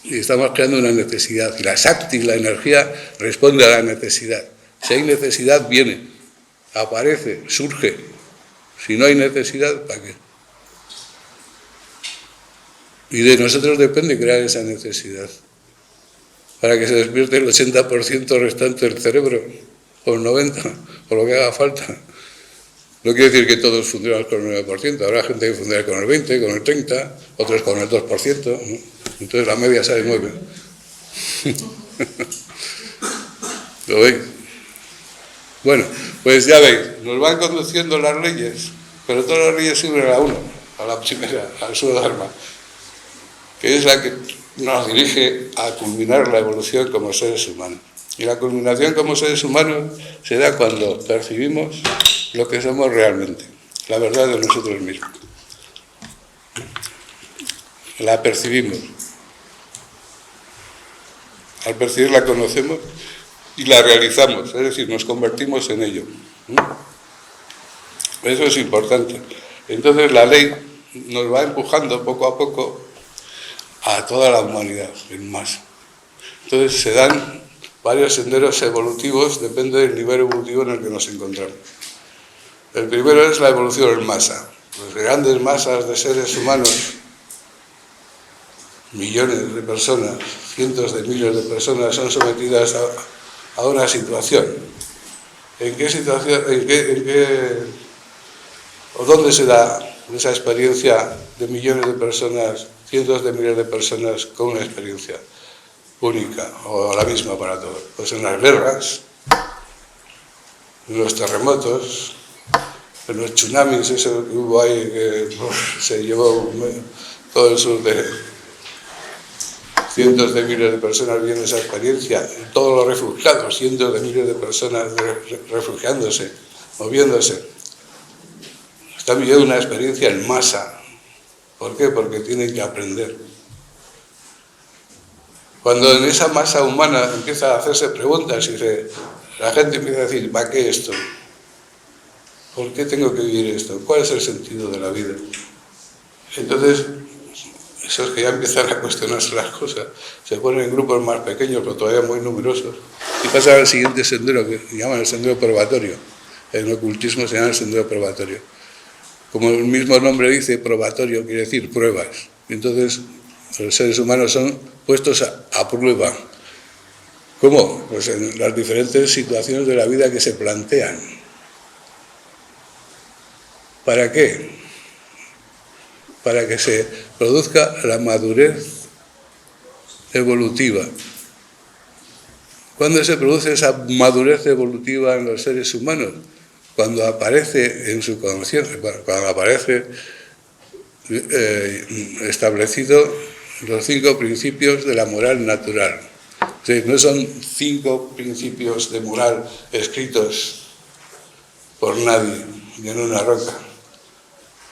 Y estamos creando una necesidad. Y la Shakti, la energía, responde a la necesidad. Si hay necesidad, viene, aparece, surge. Si no hay necesidad, ¿para qué? Y de nosotros depende crear esa necesidad. Para que se despierte el 80% restante del cerebro, o el 90%, o lo que haga falta. No quiere decir que todos funcionamos con el 9%, habrá gente que funciona con el 20%, con el 30%, otros con el 2%, ¿no? Entonces la media sale 9%. ¿Lo veis? Bueno, pues ya veis, nos van conduciendo las leyes, pero todas las leyes sirven a la una, a la primera, al Sudha-dharma, que es la que nos dirige a culminar la evolución como seres humanos. Y la culminación como seres humanos se da cuando percibimos lo que somos realmente, la verdad de nosotros mismos. La percibimos. Al percibir la conocemos y la realizamos, es decir, nos convertimos en ello. Eso es importante. Entonces la ley nos va empujando poco a poco a toda la humanidad, en masa. Entonces se dan varios senderos evolutivos, depende del nivel evolutivo en el que nos encontramos. El primero es la evolución en masa. Las grandes masas de seres humanos, millones de personas, cientos de miles de personas son sometidas a una situación. ¿En qué situación, o dónde se da esa experiencia de millones de personas, cientos de miles de personas con una experiencia única o la misma para todos? Pues en las guerras, en los terremotos, en los tsunamis, eso que hubo ahí que se llevó todo el sur de cientos de miles de personas viviendo esa experiencia, todos los refugiados, cientos de miles de personas refugiándose, moviéndose. Están viviendo una experiencia en masa. ¿Por qué? Porque tienen que aprender. Cuando en esa masa humana empieza a hacerse preguntas y la gente empieza a decir, ¿para qué esto? ¿Por qué tengo que vivir esto? ¿Cuál es el sentido de la vida? Entonces, esos que ya empiezan a cuestionarse las cosas, se ponen en grupos más pequeños, pero todavía muy numerosos, y pasan al siguiente sendero, que llaman el sendero probatorio. En ocultismo se llama el sendero probatorio. Como el mismo nombre dice, probatorio quiere decir pruebas. Y entonces, los seres humanos son puestos a prueba. ¿Cómo? Pues en las diferentes situaciones de la vida que se plantean. ¿Para qué? Para que se produzca la madurez evolutiva. ¿Cuándo se produce esa madurez evolutiva en los seres humanos? Cuando aparece en su conciencia, cuando aparece establecido los 5 principios de la moral natural. Es decir, no son 5 principios de moral escritos por nadie ni en una roca.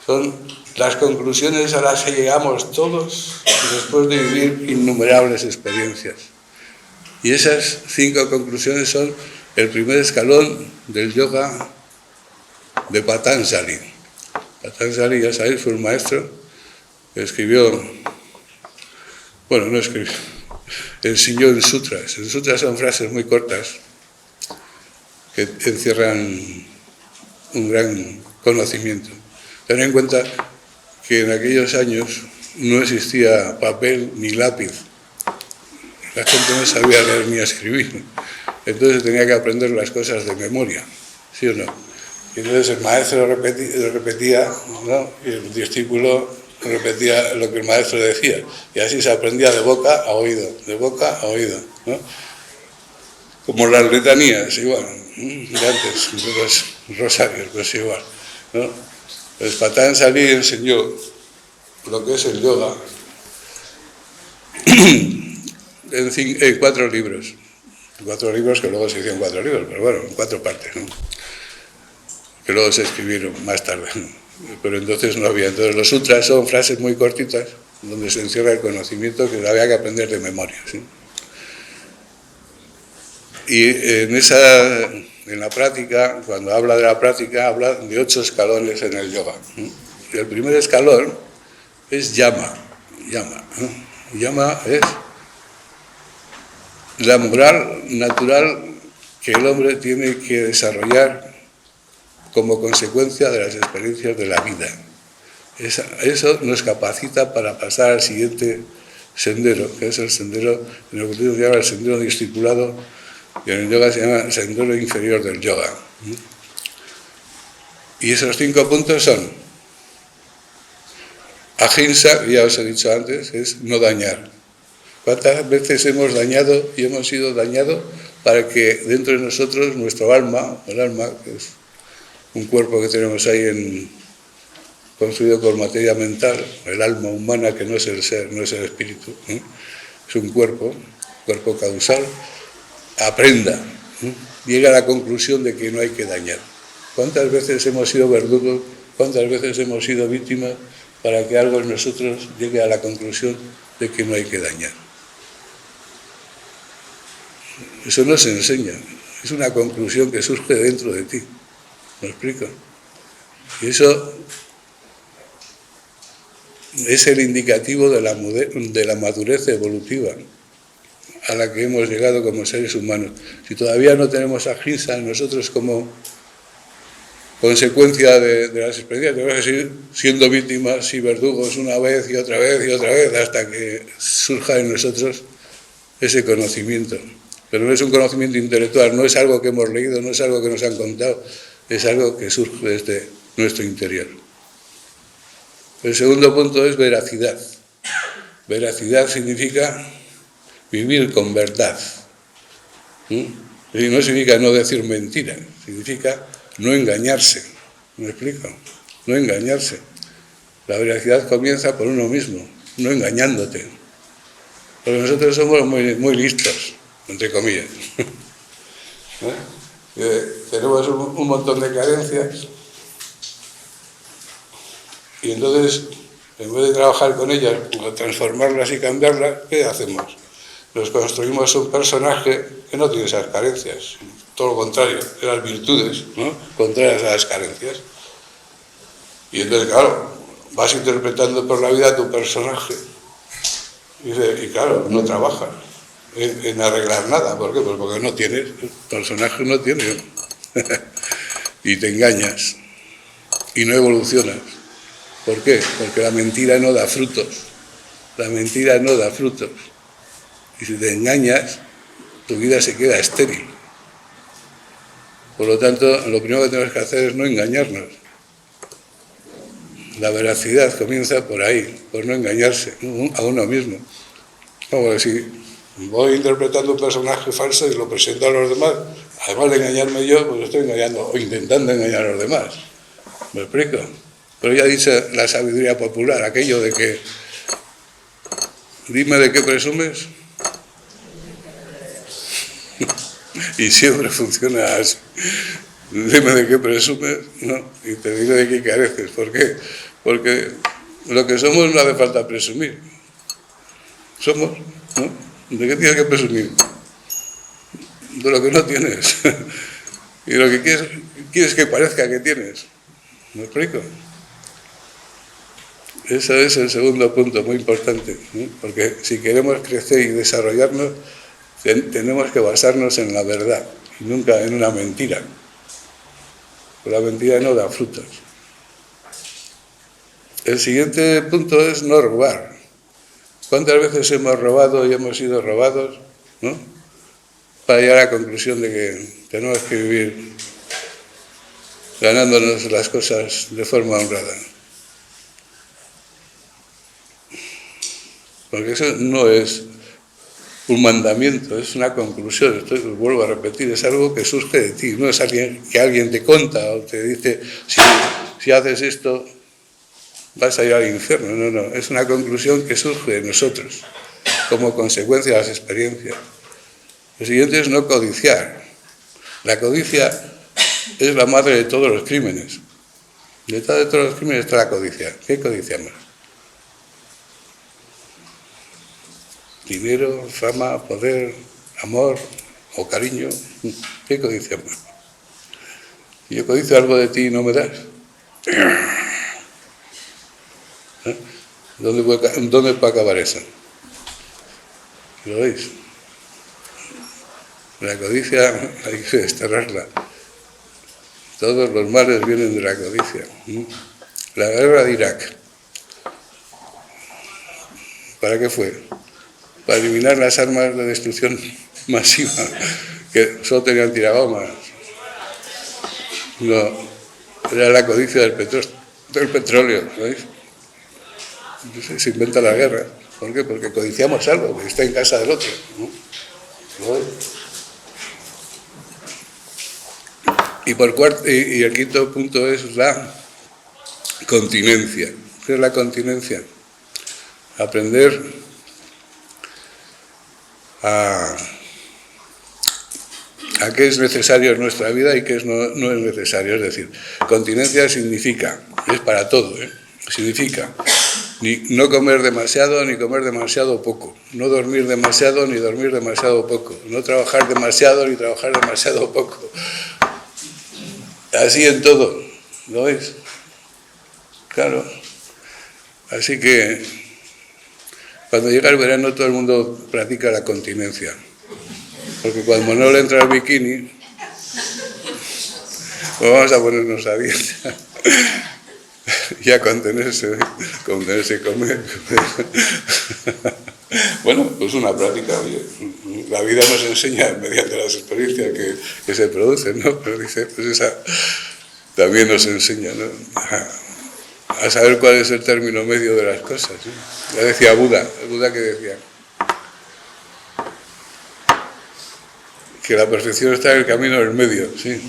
Son las conclusiones a las que llegamos todos después de vivir innumerables experiencias. Y esas 5 conclusiones son el primer escalón del yoga de Patanjali. Patanjali, ya sabéis, fue un maestro que escribió, bueno, no escribió, enseñó en sutras. En sutras son frases muy cortas que encierran un gran conocimiento. Ten en cuenta que en aquellos años no existía papel ni lápiz. La gente no sabía leer ni escribir. Entonces tenía que aprender las cosas de memoria, ¿sí o no? Y entonces el maestro repetía, ¿no? Y el discípulo repetía lo que el maestro decía. Y así se aprendía de boca a oído, de boca a oído, ¿no? Como las letanías, igual, de antes, de los rosarios, pues igual, ¿no? Pues Patán Salí enseñó lo que es el yoga en 4 libros. 4 libros que luego se hicieron 4 libros, pero bueno, en 4 partes, ¿no? Que luego se escribieron más tarde, ¿no? Pero entonces no había. Entonces los sutras son frases muy cortitas donde se encierra el conocimiento que había que aprender de memoria, ¿sí? Y en la práctica, cuando habla de la práctica, habla de 8 escalones en el yoga. Y el primer escalón es yama. Yama es la moral natural que el hombre tiene que desarrollar como consecuencia de las experiencias de la vida. Eso nos capacita para pasar al siguiente sendero, que es el sendero, en el budismo se llama el sendero discipulado, y en el yoga se llama el sendero inferior del yoga. Y esos 5 puntos son: ahimsa, que ya os he dicho antes, es no dañar. ¿Cuántas veces hemos dañado y hemos sido dañados para que dentro de nosotros nuestro alma, el alma, que es un cuerpo que tenemos ahí construido con materia mental, el alma humana, que no es el ser, no es el espíritu, es un cuerpo causal, aprenda, llegue a la conclusión de que no hay que dañar? ¿Cuántas veces hemos sido verdugos? ¿Cuántas veces hemos sido víctimas para que algo en nosotros llegue a la conclusión de que no hay que dañar? Eso no se enseña, es una conclusión que surge dentro de ti. ¿Me explico? Y eso es el indicativo de la madurez evolutiva a la que hemos llegado como seres humanos. Si todavía no tenemos ahimsa en nosotros como consecuencia de las experiencias, tenemos que seguir siendo víctimas y verdugos una vez y otra vez y otra vez hasta que surja en nosotros ese conocimiento. Pero no es un conocimiento intelectual, no es algo que hemos leído, no es algo que nos han contado, es algo que surge desde nuestro interior. El segundo punto es veracidad. Veracidad significa vivir con verdad. Y no significa no decir mentira, significa no engañarse. ¿Me explico? No engañarse. La veracidad comienza por uno mismo, no engañándote. Porque nosotros somos muy listos, entre comillas. Tenemos un montón de carencias y entonces, en vez de trabajar con ellas, transformarlas y cambiarlas, ¿qué hacemos? Nos construimos un personaje que no tiene esas carencias, todo lo contrario, las virtudes, ¿no?, contrarias a las carencias. Y entonces, claro, vas interpretando por la vida tu personaje y claro, no trabajas en arreglar nada. ¿Por qué? Pues porque no tienes, el personaje no tiene. Y te engañas y no evolucionas. ¿Por qué? Porque la mentira no da frutos. La mentira no da frutos. Y si te engañas, tu vida se queda estéril. Por lo tanto, lo primero que tenemos que hacer es no engañarnos. La veracidad comienza por ahí, por no engañarse a uno mismo. Como si voy interpretando un personaje falso y lo presento a los demás, además de engañarme yo, pues estoy engañando o intentando engañar a los demás. ¿Me explico? Pero ya dice la sabiduría popular, aquello de que dime de qué presumes. Y siempre funciona así. Dime de qué presumes, ¿no? Y te diré de qué careces. ¿Por qué? Porque lo que somos no hace falta presumir. Somos, ¿no? ¿De qué tienes que presumir? De lo que no tienes. Y lo que quieres que parezca que tienes. ¿Me explico? Ese es el segundo punto muy importante, ¿no? Porque si queremos crecer y desarrollarnos, tenemos que basarnos en la verdad y nunca en una mentira. La mentira no da frutos. El siguiente punto es no robar. ¿Cuántas veces hemos robado y hemos sido robados, ¿no? Para llegar a la conclusión de que tenemos que vivir ganándonos las cosas de forma honrada. Porque eso no es un mandamiento, es una conclusión. Esto, vuelvo a repetir, es algo que surge de ti, no es que alguien te cuenta o te dice, si haces esto vas a ir al infierno. No, no, es una conclusión que surge de nosotros como consecuencia de las experiencias. Lo siguiente es no codiciar. La codicia es la madre de todos los crímenes. Detrás de todos los crímenes está la codicia. ¿Qué codiciamos? Dinero, fama, poder, amor o cariño. ¿Qué codiciamos? Si yo codicio algo de ti y no me das, ¿eh? ¿Dónde puede acabar eso? ¿Lo veis? La codicia hay que desterrarla. Todos los males vienen de la codicia. La guerra de Irak, ¿para qué fue? Para eliminar las armas de destrucción masiva, que solo tenían tirabombas. No, era la codicia del petróleo, ¿veis? Entonces se inventa la guerra. ¿Por qué? Porque codiciamos algo que está en casa del otro, ¿no? Y el quinto punto es la continencia. ¿Qué es la continencia? Aprender a qué es necesario en nuestra vida y qué no es necesario. Es decir, continencia significa, es para todo, significa ni no comer demasiado ni comer demasiado poco, no dormir demasiado ni dormir demasiado poco, no trabajar demasiado ni trabajar demasiado poco. Así en todo, ¿lo veis? Claro. Así que cuando llega el verano todo el mundo practica la continencia. Porque cuando no le entra el bikini, pues vamos a ponernos a dieta. Y a contenerse, comer. Bueno, pues una práctica, oye, la vida nos enseña mediante las experiencias que se producen, ¿no? Pero dice, pues esa también nos enseña, ¿no? A saber cuál es el término medio de las cosas, ¿sí? Ya decía Buda que decía que la perfección está en el camino del medio, ¿sí?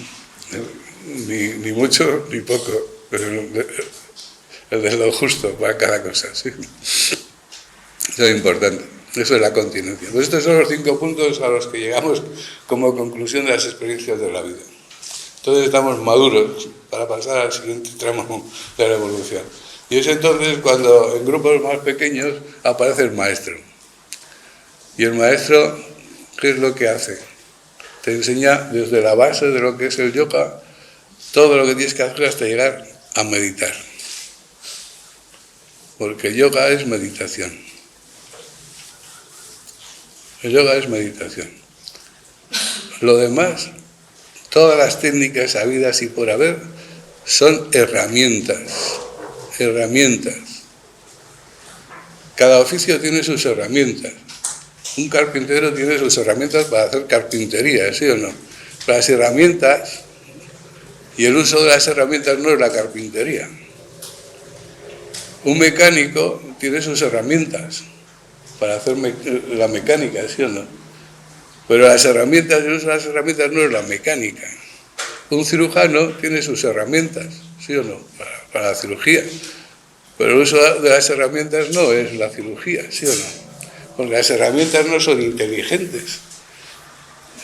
Ni mucho ni poco, pero el de lo justo para cada cosa, ¿sí? Eso es importante, eso es la continencia. Pues estos son los 5 puntos a los que llegamos como conclusión de las experiencias de la vida. Entonces estamos maduros para pasar al siguiente tramo de la evolución. Y es entonces cuando en grupos más pequeños aparece el maestro. Y el maestro, ¿qué es lo que hace? Te enseña desde la base de lo que es el yoga, todo lo que tienes que hacer hasta llegar a meditar. Porque yoga es meditación. El yoga es meditación. Lo demás, todas las técnicas habidas y por haber, son herramientas. Cada oficio tiene sus herramientas. Un carpintero tiene sus herramientas para hacer carpintería, ¿sí o no? Las herramientas y el uso de las herramientas no es la carpintería. Un mecánico tiene sus herramientas para hacer la mecánica, ¿sí o no? Pero las herramientas, el uso de las herramientas no es la mecánica. Un cirujano tiene sus herramientas, ¿sí o no? Para la cirugía. Pero el uso de las herramientas no es la cirugía, ¿sí o no? Porque las herramientas no son inteligentes.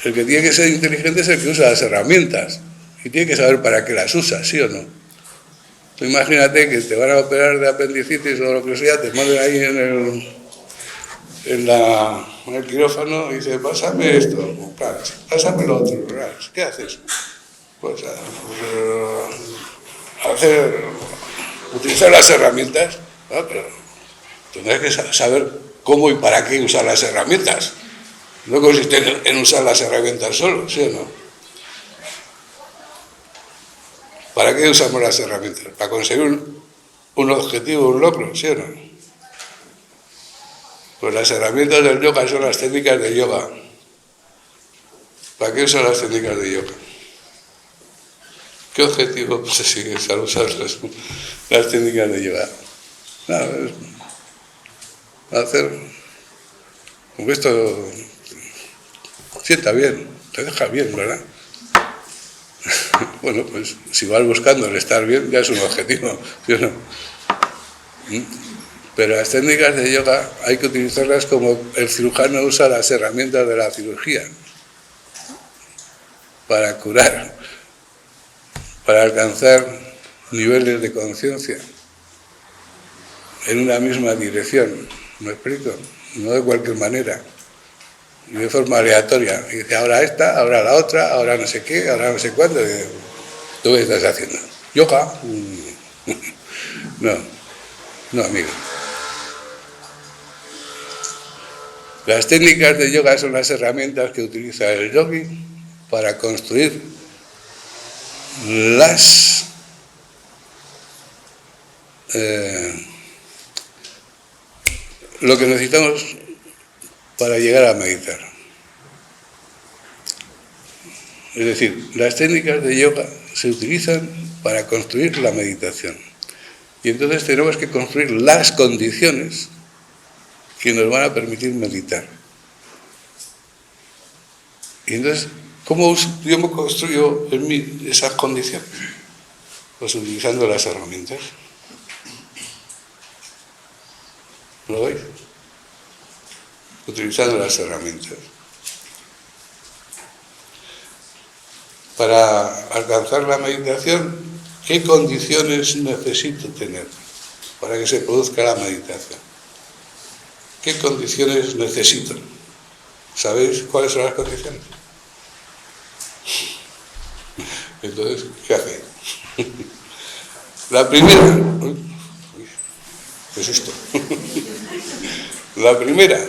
El que tiene que ser inteligente es el que usa las herramientas. Y tiene que saber para qué las usa, ¿sí o no? Tú imagínate que te van a operar de apendicitis o lo que sea, te manden ahí en el quirófano y dice, pásame esto, pásame lo otro. ¿Qué haces? Pues utilizar las herramientas. Pero tendrás que saber cómo y para qué usar las herramientas. No consiste en usar las herramientas solo, ¿sí o no? ¿Para qué usamos las herramientas? Para conseguir un objetivo, un logro, ¿sí o no? Pues las herramientas del yoga son las técnicas de yoga. ¿Para qué son las técnicas de yoga? ¿Qué objetivo se sigue al usar las técnicas de yoga? Nada, es hacer, porque esto sienta bien, te deja bien, ¿verdad? Bueno, pues si vas buscando el estar bien, ya es un objetivo, ¿sí o no? Pero las técnicas de yoga hay que utilizarlas como el cirujano usa las herramientas de la cirugía para curar, para alcanzar niveles de conciencia en una misma dirección. ¿Me explico? No de cualquier manera, ni de forma aleatoria. Y dice, ahora esta, ahora la otra, ahora no sé qué, ahora no sé cuándo. Y dice, ¿tú qué estás haciendo? ¿Yoga? No, amigo. Las técnicas de yoga son las herramientas que utiliza el yogi para construir lo que necesitamos para llegar a meditar. Es decir, las técnicas de yoga se utilizan para construir la meditación. Y entonces tenemos que construir las condiciones que nos van a permitir meditar. Y entonces, ¿cómo yo me construyo esas condiciones? Pues utilizando las herramientas. ¿Lo veis? Utilizando las herramientas. Para alcanzar la meditación, ¿qué condiciones necesito tener para que se produzca la meditación? ¿Qué condiciones necesito? ¿Sabéis cuáles son las condiciones? Entonces, ¿qué hacéis? La primera, ¿qué es esto? La primera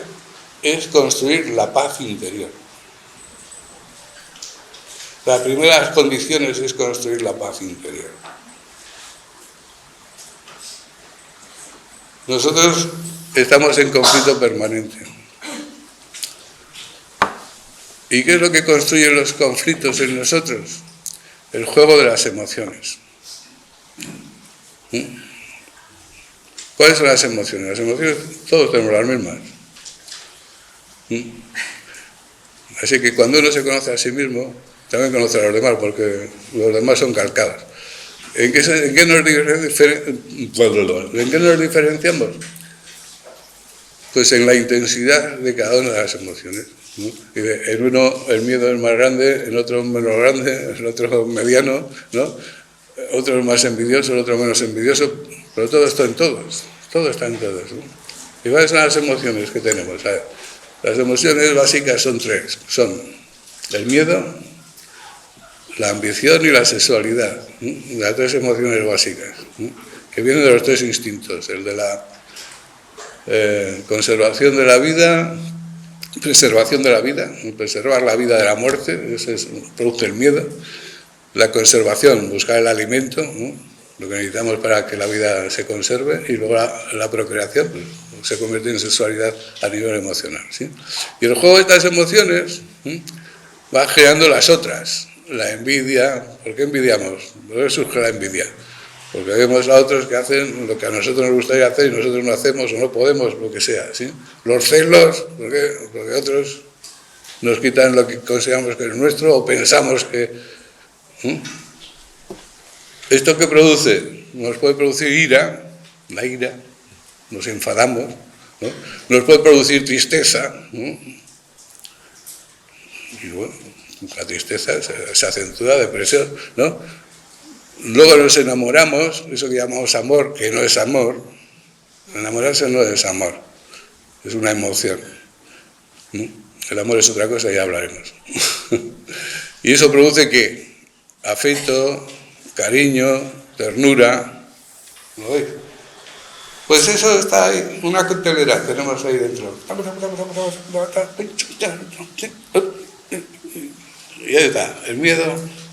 es construir la paz interior. La primera de las condiciones es construir la paz interior. Nosotros estamos en conflicto permanente. ¿Y qué es lo que construye los conflictos en nosotros? El juego de las emociones. ¿Cuáles son las emociones? Las emociones, todos tenemos las mismas. Así que cuando uno se conoce a sí mismo, también conoce a los demás, porque los demás son calcados. ¿En qué nos diferenciamos? Pues en la intensidad de cada una de las emociones, ¿no? En uno el miedo es más grande, en otro menos grande, en otro mediano, ¿no? Otro es más envidioso, el otro menos envidioso, pero todo está en todos, todo está en todos, ¿no? ¿Y cuáles son las emociones que tenemos? A ver, las emociones básicas son tres, son el miedo, la ambición y la sexualidad, ¿no? Las tres emociones básicas, ¿no? Que vienen de los tres instintos, el de la conservación de la vida, preservación de la vida, preservar la vida de la muerte, eso produce el miedo. La conservación, buscar el alimento, ¿no? Lo que necesitamos para que la vida se conserve, y luego la procreación, pues, se convierte en sexualidad a nivel emocional, ¿sí? Y el juego de estas emociones, ¿sí?, va creando las otras. La envidia. ¿Por qué envidiamos? ¿Por qué surge la envidia? Porque vemos a otros que hacen lo que a nosotros nos gustaría hacer y nosotros no hacemos o no podemos, lo que sea, ¿sí? Los celos, ¿por qué? Porque otros nos quitan lo que consideramos que es nuestro o pensamos que... ¿Esto qué produce? Nos puede producir ira, la ira, nos enfadamos, ¿no? Nos puede producir tristeza, ¿no? Y bueno, la tristeza se acentúa, depresión, ¿no? Luego nos enamoramos, eso que llamamos amor, que no es amor. Enamorarse no es amor, es una emoción, ¿no? El amor es otra cosa, ya hablaremos. Y eso produce ¿qué? Afecto, cariño, ternura. ¿Lo veis? Pues eso está ahí, una coctelera tenemos ahí dentro. Y ahí está, el miedo,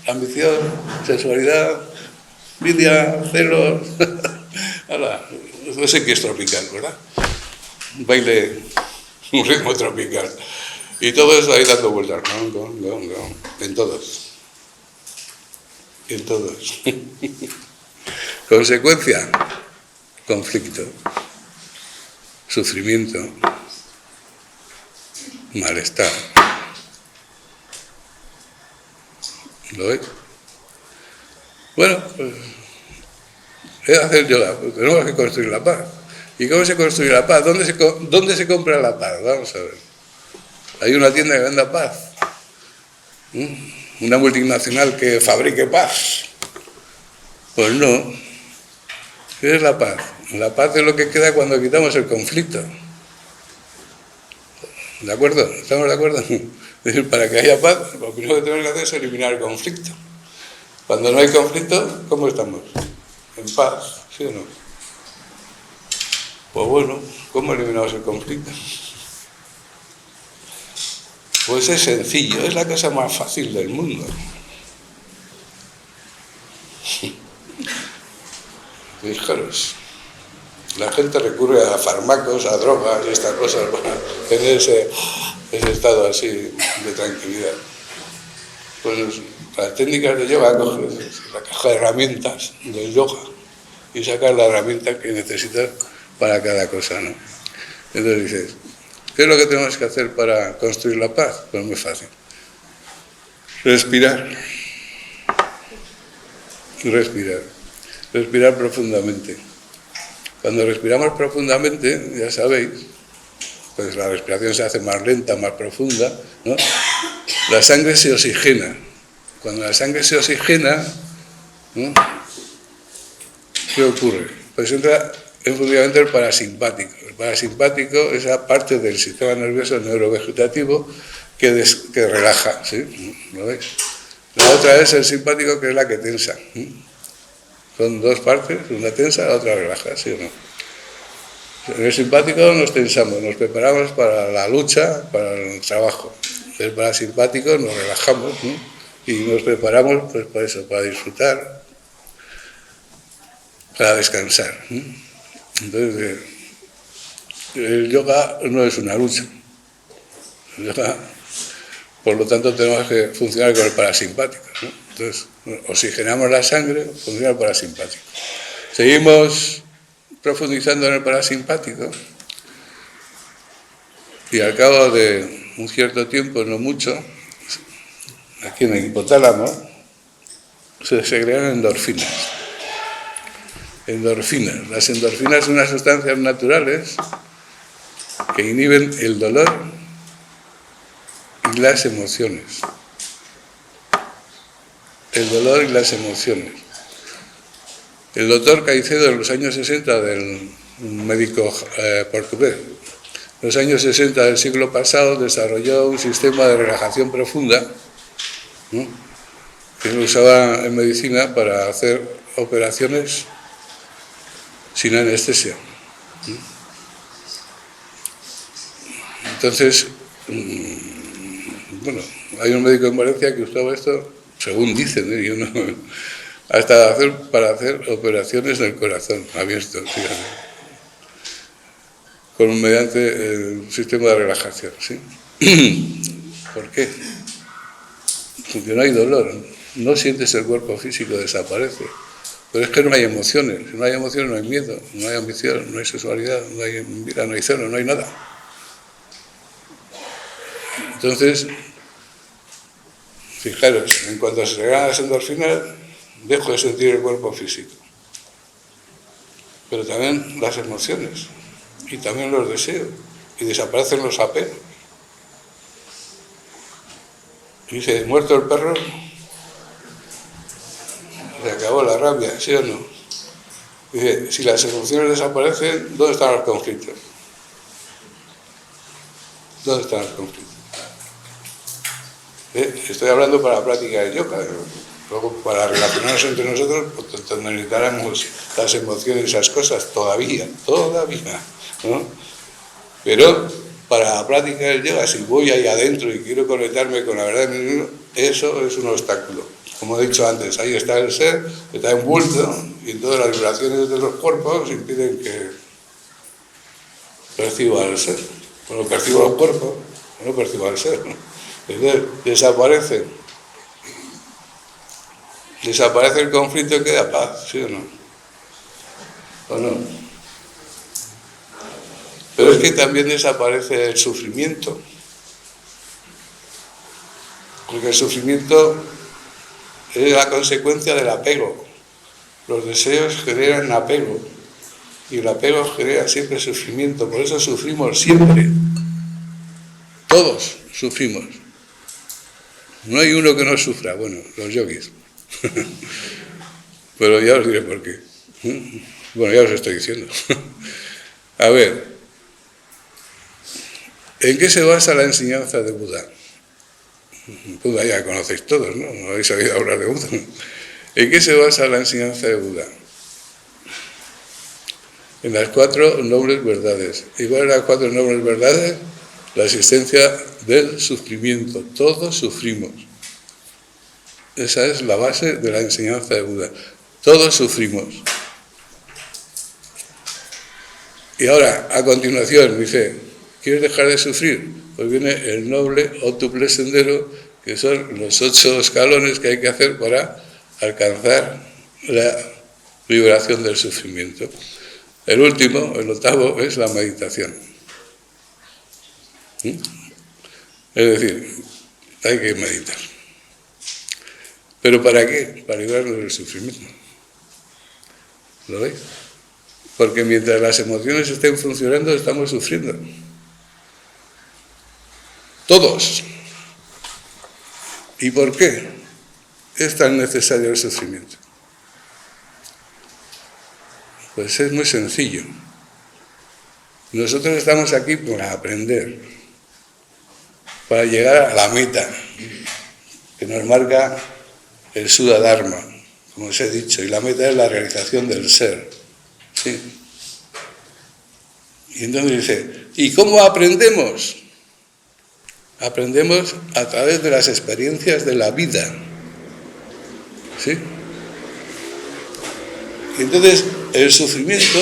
la ambición, sexualidad, envidia, celos, ¡Hala! No sé qué es tropical, ¿verdad? Un baile, un ritmo tropical. Y todo eso ahí dando vueltas. En todos. En todos. Consecuencia, conflicto, sufrimiento, malestar. ¿Lo veis? Bueno, pues es hacer yoga, pues tenemos que construir la paz. ¿Y cómo se construye la paz? ¿Dónde se compra la paz? Vamos a ver. ¿Hay una tienda que venda paz? ¿Una multinacional que fabrique paz? Pues no. ¿Qué es la paz? La paz es lo que queda cuando quitamos el conflicto. ¿De acuerdo? ¿Estamos de acuerdo? Es decir, para que haya paz, lo primero que tenemos que hacer es eliminar el conflicto. Cuando no hay conflicto, ¿cómo estamos? En paz, ¿sí o no? Pues bueno, ¿cómo eliminamos el conflicto? Pues es sencillo, es la cosa más fácil del mundo. Fijaros, la gente recurre a fármacos, a drogas y estas cosas para tener ese estado así de tranquilidad. Pues las técnicas de yoga, coges la caja de herramientas del yoga y sacas la herramienta que necesitas para cada cosa, ¿no? Entonces dices, ¿qué es lo que tenemos que hacer para construir la paz? Pues muy fácil. Respirar. Respirar profundamente. Cuando respiramos profundamente, ya sabéis, pues la respiración se hace más lenta, más profunda, ¿no? La sangre se oxigena. Cuando la sangre se oxigena, ¿no? ¿Qué ocurre? Pues entra en funcionamiento el parasimpático. El parasimpático es esa parte del sistema nervioso neurovegetativo que relaja, ¿sí? ¿Lo veis? La otra es el simpático, que es la que tensa. Son dos partes, una tensa, la otra relaja, ¿sí o no? En el simpático nos tensamos, nos preparamos para la lucha, para el trabajo. En el parasimpático nos relajamos, ¿no? Y nos preparamos, pues, para eso, para disfrutar, para descansar. Entonces, el yoga no es una lucha. El yoga, por lo tanto, tenemos que funcionar con el parasimpático, ¿no? Entonces, oxigenamos la sangre, funciona el parasimpático. Seguimos profundizando en el parasimpático y al cabo de un cierto tiempo, no mucho, aquí en el hipotálamo, se segregan endorfinas. Las endorfinas son unas sustancias naturales que inhiben el dolor y las emociones. El dolor y las emociones. El doctor Caicedo, en los años 60, un médico portugués, en los años 60 del siglo pasado, desarrolló un sistema de relajación profunda, ¿no?, que se usaba en medicina para hacer operaciones sin anestesia. Entonces, bueno, hay un médico en Valencia que usaba esto, según dicen, yo no, hasta para hacer operaciones del corazón abierto, mediante el sistema de relajación, ¿sí? ¿Por qué? Porque no hay dolor, no sientes el cuerpo físico, desaparece. Pero es que no hay emociones, si no hay emociones no hay miedo, no hay ambición, no hay sexualidad, no hay vida, no hay celo, no hay nada. Entonces, fijaros, en cuanto se ganan las endorfinas, dejo de sentir el cuerpo físico. Pero también las emociones, y también los deseos, y desaparecen los apelos. Y dice, muerto el perro, se acabó la rabia, ¿sí o no? Dice, si las emociones desaparecen, ¿dónde están los conflictos? ¿Dónde están los conflictos? Estoy hablando para la práctica del yoga. Luego, para relacionarnos entre nosotros, pues necesitáramos las emociones y esas cosas, todavía, ¿no? Pero para la práctica del yoga, si voy ahí adentro y quiero conectarme con la verdad de mí mismo, eso es un obstáculo. Como he dicho antes, ahí está el ser, está envuelto, Y entonces las vibraciones de los cuerpos impiden que perciba al ser. Cuando percibo los cuerpos, no percibo al ser. Entonces desaparece. Desaparece el conflicto y queda paz, ¿sí o no? ¿O no? Pero es que también desaparece el sufrimiento. Porque el sufrimiento es la consecuencia del apego. Los deseos generan apego. Y el apego genera siempre sufrimiento. Por eso sufrimos siempre. Todos sufrimos. No hay uno que no sufra. Bueno, los yogis. Pero ya os diré por qué. Bueno, ya os estoy diciendo. A ver, ¿en qué se basa la enseñanza de Buda? Buda ya conocéis todos, ¿no? No habéis oído hablar de Buda. ¿En qué se basa la enseñanza de Buda? En las 4 nobles verdades. ¿Y cuáles son las 4 nobles verdades? La existencia del sufrimiento. Todos sufrimos. Esa es la base de la enseñanza de Buda. Todos sufrimos. Y ahora, a continuación, dice, ¿quieres dejar de sufrir? Pues viene el noble ótuple sendero, que son los 8 escalones que hay que hacer para alcanzar la liberación del sufrimiento. El último, el 8º, es la meditación. Es decir, hay que meditar. ¿Pero para qué? Para librarnos del sufrimiento. ¿Lo veis? Porque mientras las emociones estén funcionando, estamos sufriendo. Todos. ¿Y por qué es tan necesario el sufrimiento? Pues es muy sencillo. Nosotros estamos aquí para aprender, para llegar a la meta que nos marca el Suda Dharma, como os he dicho, y la meta es la realización del ser. ¿Sí? Y entonces dice, ¿y cómo aprendemos? Aprendemos a través de las experiencias de la vida. ¿Sí? Y entonces el sufrimiento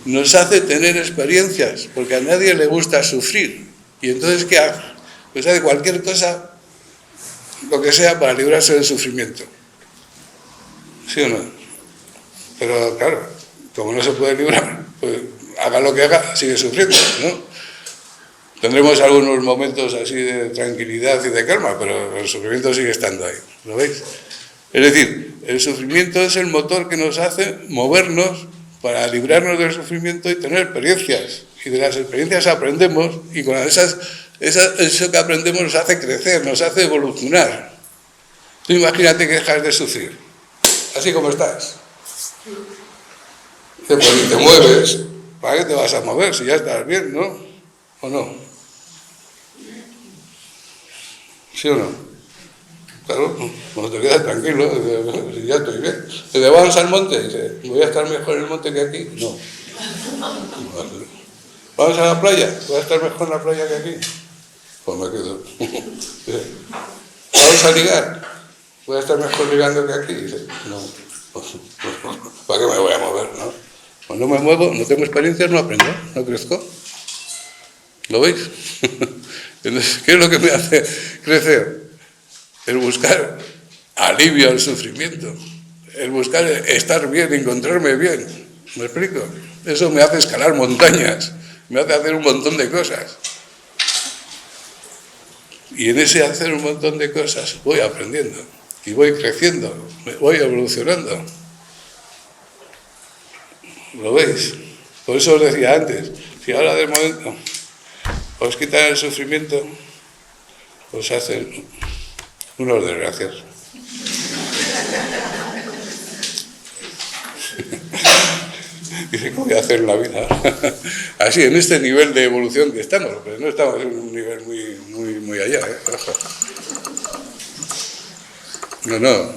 nos hace tener experiencias, porque a nadie le gusta sufrir. Y entonces, ¿qué hace? Pues hace cualquier cosa, lo que sea, para librarse del sufrimiento. ¿Sí o no? Pero claro, como no se puede librar, pues haga lo que haga, sigue sufriendo, ¿no? Tendremos algunos momentos así de tranquilidad y de calma, pero el sufrimiento sigue estando ahí, ¿lo veis? Es decir, el sufrimiento es el motor que nos hace movernos para librarnos del sufrimiento y tener experiencias. Y de las experiencias aprendemos, y con eso que aprendemos nos hace crecer, nos hace evolucionar. Tú imagínate que dejas de sufrir, así como estás. Pues si te mueves, ¿para qué te vas a mover? Si ya estás bien, ¿no? ¿O no? ¿Sí o no? Claro, cuando te quedas tranquilo, si ya estoy bien. ¿Te vas al monte? Dice, ¿voy a estar mejor en el monte que aquí? No. ¿Vamos a la playa? ¿Voy a estar mejor en la playa que aquí? Pues me quedo. ¿Vamos a ligar? ¿Voy a estar mejor ligando que aquí? Dice, no. ¿Para qué me voy a mover, no? Cuando me muevo, no tengo experiencias, no aprendo, no crezco. ¿Lo veis? Entonces, ¿qué es lo que me hace crecer? El buscar alivio al sufrimiento, el buscar estar bien, encontrarme bien. ¿Me explico? Eso me hace escalar montañas, me hace hacer un montón de cosas. Y en ese hacer un montón de cosas voy aprendiendo y voy creciendo, voy evolucionando. ¿Lo veis? Por eso os decía antes, si ahora de momento os quitan el sufrimiento, os hacen unos desgraciados. Dice, ¿cómo voy a hacer en la vida? Así, en este nivel de evolución que estamos, pero no estamos en un nivel muy allá, ¿eh? Ojo. No,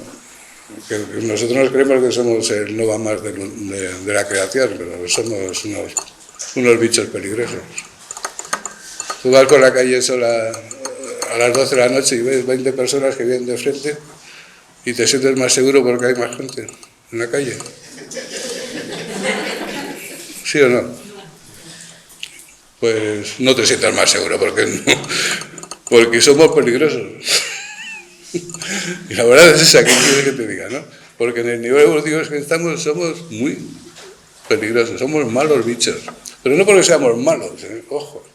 que nosotros nos creemos que somos el no va más de la creación, pero somos unos bichos peligrosos. Tú vas por la calle sola a las 12 de la noche y ves 20 personas que vienen de frente y te sientes más seguro porque hay más gente. en la calle? ¿Sí o no? Pues no te sientas más seguro, porque somos peligrosos. Y la verdad es esa, que quiero que te diga, ¿no? Porque en el nivel evolutivo que estamos somos muy peligrosos, somos malos bichos. Pero no porque seamos malos, ojo,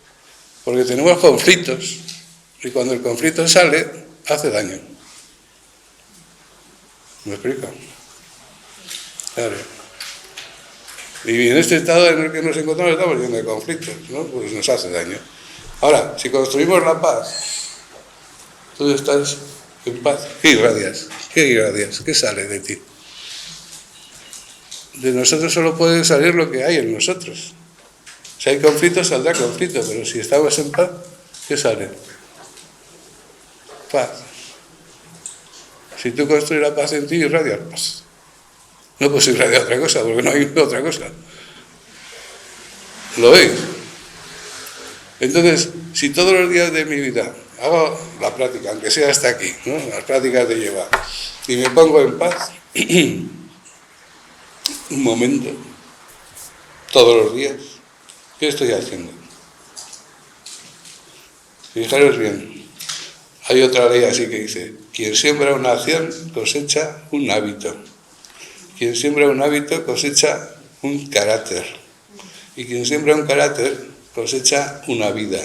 porque tenemos conflictos y cuando el conflicto sale, hace daño. ¿Me explico? Claro. Y en este estado en el que nos encontramos estamos llenos de conflictos, ¿no? Pues nos hace daño. Ahora, si construimos la paz, tú estás en paz. ¿Qué irradias? ¿Qué irradias? ¿Qué sale de ti? De nosotros solo puede salir lo que hay en nosotros. Si hay conflicto, saldrá conflicto, pero si estamos en paz, ¿qué sale? Paz. Si tú construyes la paz en ti, irradias paz. No puedes irradiar otra cosa, porque no hay otra cosa. ¿Lo veis? Entonces, si todos los días de mi vida hago la práctica, aunque sea hasta aquí, ¿no? Las prácticas de llevar, y me pongo en paz, un momento, todos los días, ¿qué estoy haciendo? Fijaros bien, hay otra ley así que dice, quien siembra una acción cosecha un hábito. Quien siembra un hábito cosecha un carácter. Y quien siembra un carácter cosecha una vida.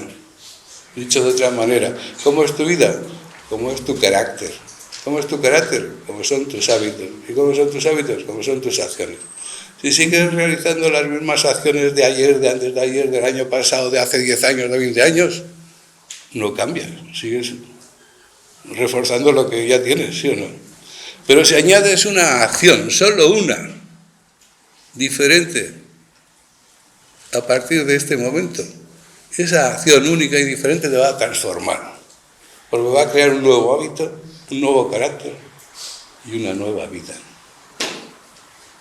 Dicho de otra manera, ¿cómo es tu vida? ¿Cómo es tu carácter? ¿Cómo es tu carácter? Como son tus hábitos. ¿Y cómo son tus hábitos? Como son tus acciones. Si sigues realizando las mismas acciones de ayer, de antes de ayer, del año pasado, de hace 10 años, de 20 años, no cambias. Sigues reforzando lo que ya tienes, ¿sí o no? Pero si añades una acción, solo una, diferente, a partir de este momento, esa acción única y diferente te va a transformar, porque va a crear un nuevo hábito, un nuevo carácter y una nueva vida.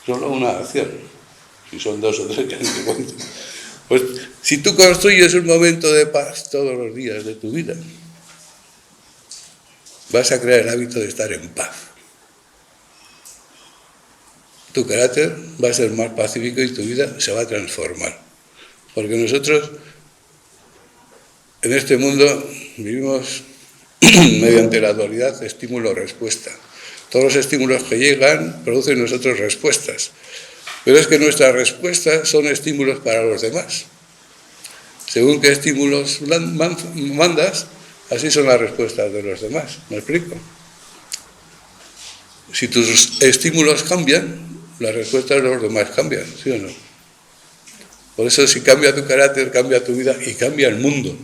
Solo una acción, si son 2 o 3, ya no te cuento. Pues si tú construyes un momento de paz todos los días de tu vida, vas a crear el hábito de estar en paz. Tu carácter va a ser más pacífico y tu vida se va a transformar. Porque nosotros en este mundo vivimos mediante la dualidad estímulo-respuesta. Todos los estímulos que llegan producen en nosotros respuestas. Pero es que nuestras respuestas son estímulos para los demás. Según qué estímulos mandas, así son las respuestas de los demás. ¿Me explico? Si tus estímulos cambian, las respuestas de los demás cambian, ¿sí o no? Por eso si cambia tu carácter, cambia tu vida y cambia el mundo.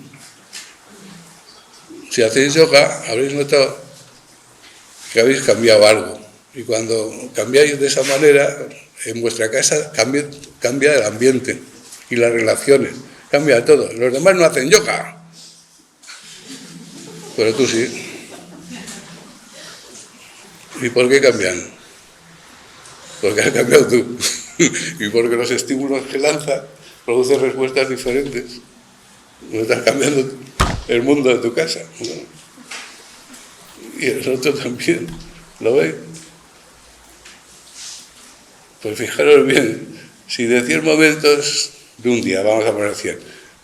Si hacéis yoga, habréis notado que habéis cambiado algo. Y cuando cambiáis de esa manera, en vuestra casa cambia el ambiente y las relaciones, cambia todo. Los demás no hacen yoga, pero tú sí. ¿Y por qué cambian? Porque has cambiado tú. Y porque los estímulos que lanza producen respuestas diferentes. No estás cambiando el mundo de tu casa, ¿no? Y el otro también, ¿lo veis? Pues fijaros bien, si de 100 momentos de un día, vamos a poner 100,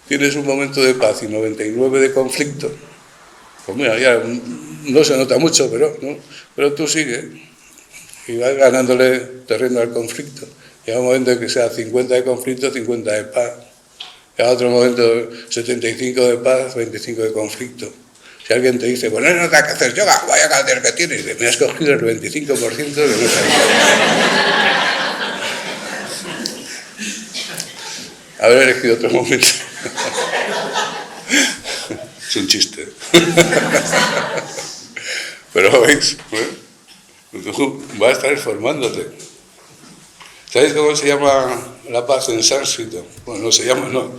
tienes un momento de paz y 99 de conflicto, pues mira, ya no se nota mucho, pero tú sigues y vas ganándole terreno al conflicto. Llega un momento en que sea 50 de conflicto, 50 de paz. Llega otro momento 75 de paz, 25 de conflicto. Si alguien te dice, bueno, no te hay que hacer yoga, vaya carácter que tienes, me has cogido el 25% de no haber elegido otro momento. Es un chiste. Pero veis, tú vas transformándote. ¿Sabéis cómo se llama la paz en sánscrito? Bueno, no se llama, no.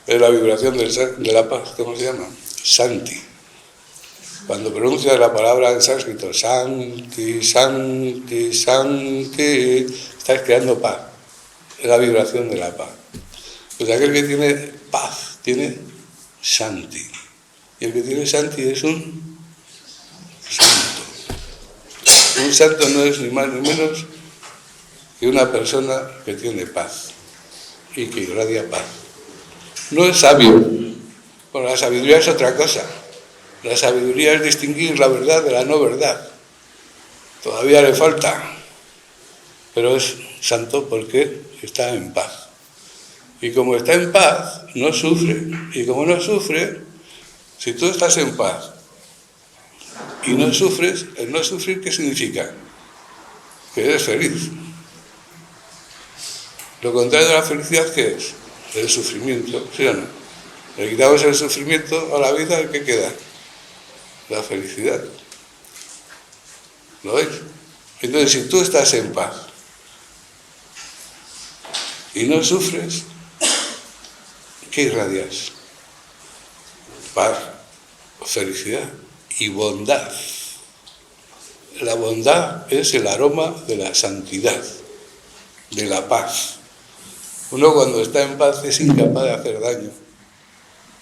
Es la vibración de la paz. ¿Cómo se llama? Santi. Cuando pronuncias la palabra en sánscrito, Santi, Santi, Santi, estás creando paz. Es la vibración de la paz. Pues aquel que tiene paz tiene Santi. Y el que tiene Santi es un santo. Un santo no es ni más ni menos que una persona que tiene paz y que irradia paz. No es sabio, porque la sabiduría es otra cosa. La sabiduría es distinguir la verdad de la no verdad. Todavía le falta, pero es santo porque está en paz. Y como está en paz, no sufre. Y como no sufre, si tú estás en paz y no sufres, el no sufrir, ¿qué significa? Que eres feliz. Lo contrario de la felicidad, ¿qué es? El sufrimiento, ¿sí o no? Le quitamos el sufrimiento a la vida, ¿qué queda? La felicidad. ¿Lo veis? Entonces, si tú estás en paz y no sufres, ¿qué irradias? Paz, felicidad y bondad. La bondad es el aroma de la santidad, de la paz. Uno cuando está en paz es incapaz de hacer daño,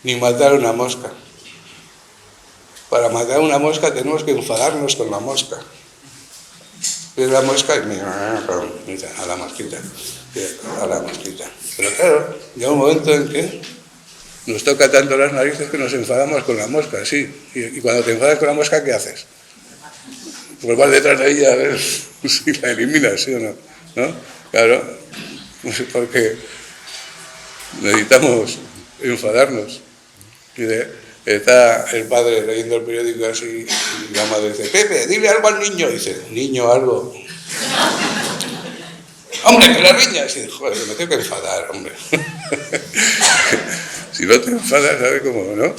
ni matar una mosca. Para matar una mosca tenemos que enfadarnos con la mosca. Es la mosca y a la mosquita, a la mosquita. Pero claro, llega un momento en que nos toca tanto las narices que nos enfadamos con la mosca, sí. Y cuando te enfadas con la mosca, ¿qué haces? Pues vas detrás de ella a ver si la eliminas, ¿sí o no? ¿No? Claro, porque necesitamos enfadarnos. Está el padre leyendo el periódico así y la madre dice: Pepe, dile algo al niño. Y dice: niño, algo. Hombre, que la riña. Y dice: joder, me tengo que enfadar, hombre. Si no te enfadas, ¿sabes cómo, no?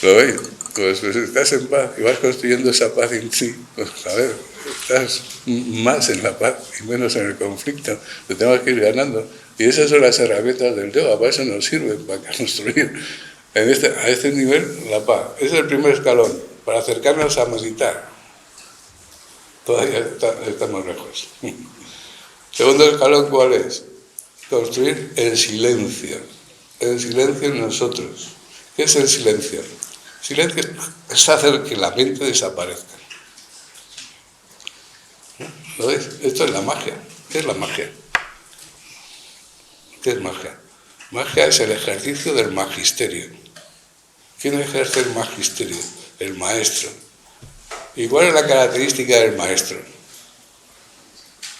¿Lo veis? Pues estás en paz y vas construyendo esa paz en ti. Pues a ver, estás más en la paz y menos en el conflicto. Te tenemos que ir ganando. Y esas son las herramientas del yoga, para eso nos sirven, para construir a este nivel la paz. Ese es el primer escalón, para acercarnos a meditar. Todavía estamos lejos. Segundo escalón, ¿cuál es? Construir el silencio en nosotros. ¿Qué es el silencio? Silencio es hacer que la mente desaparezca. ¿Lo veis? Esto es la magia. ¿Qué es la magia? ¿Qué es magia? Magia es el ejercicio del magisterio. ¿Quién ejerce el magisterio? El maestro. ¿Y cuál es la característica del maestro?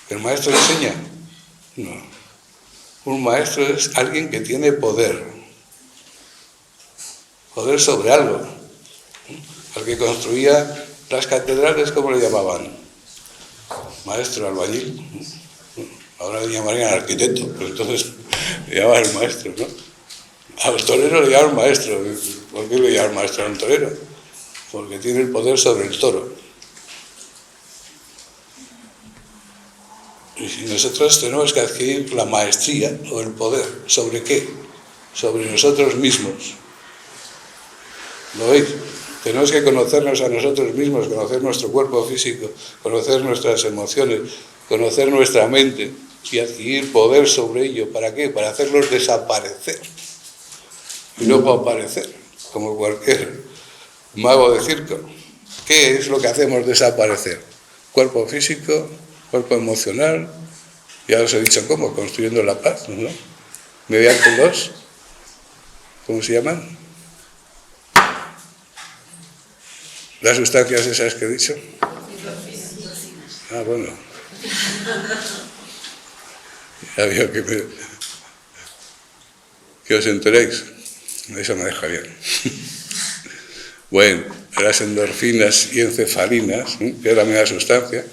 ¿El maestro enseña? No. Un maestro es alguien que tiene poder. Poder sobre algo. Al que construía las catedrales, ¿cómo le llamaban? Maestro, albañil. Ahora le llamarían arquitecto, pero entonces le llamaban el maestro, ¿no? Al torero le llaman maestro. ¿Por qué le llaman maestro a un torero? Porque tiene el poder sobre el toro. Y nosotros tenemos que adquirir la maestría o el poder. ¿Sobre qué? Sobre nosotros mismos. ¿Lo veis? Tenemos que conocernos a nosotros mismos, conocer nuestro cuerpo físico, conocer nuestras emociones, conocer nuestra mente y adquirir poder sobre ello. ¿Para qué? Para hacerlos desaparecer. Y no para aparecer, como cualquier mago de circo. ¿Qué es lo que hacemos desaparecer? Cuerpo físico, cuerpo emocional, ya os he dicho cómo, construyendo la paz, ¿no? Mediante los, ¿cómo se llaman? Las sustancias esas que he dicho. Ah, bueno. Ya veo que os enteréis. Eso me deja bien. Bueno, las endorfinas y encefalinas, que es la misma sustancia,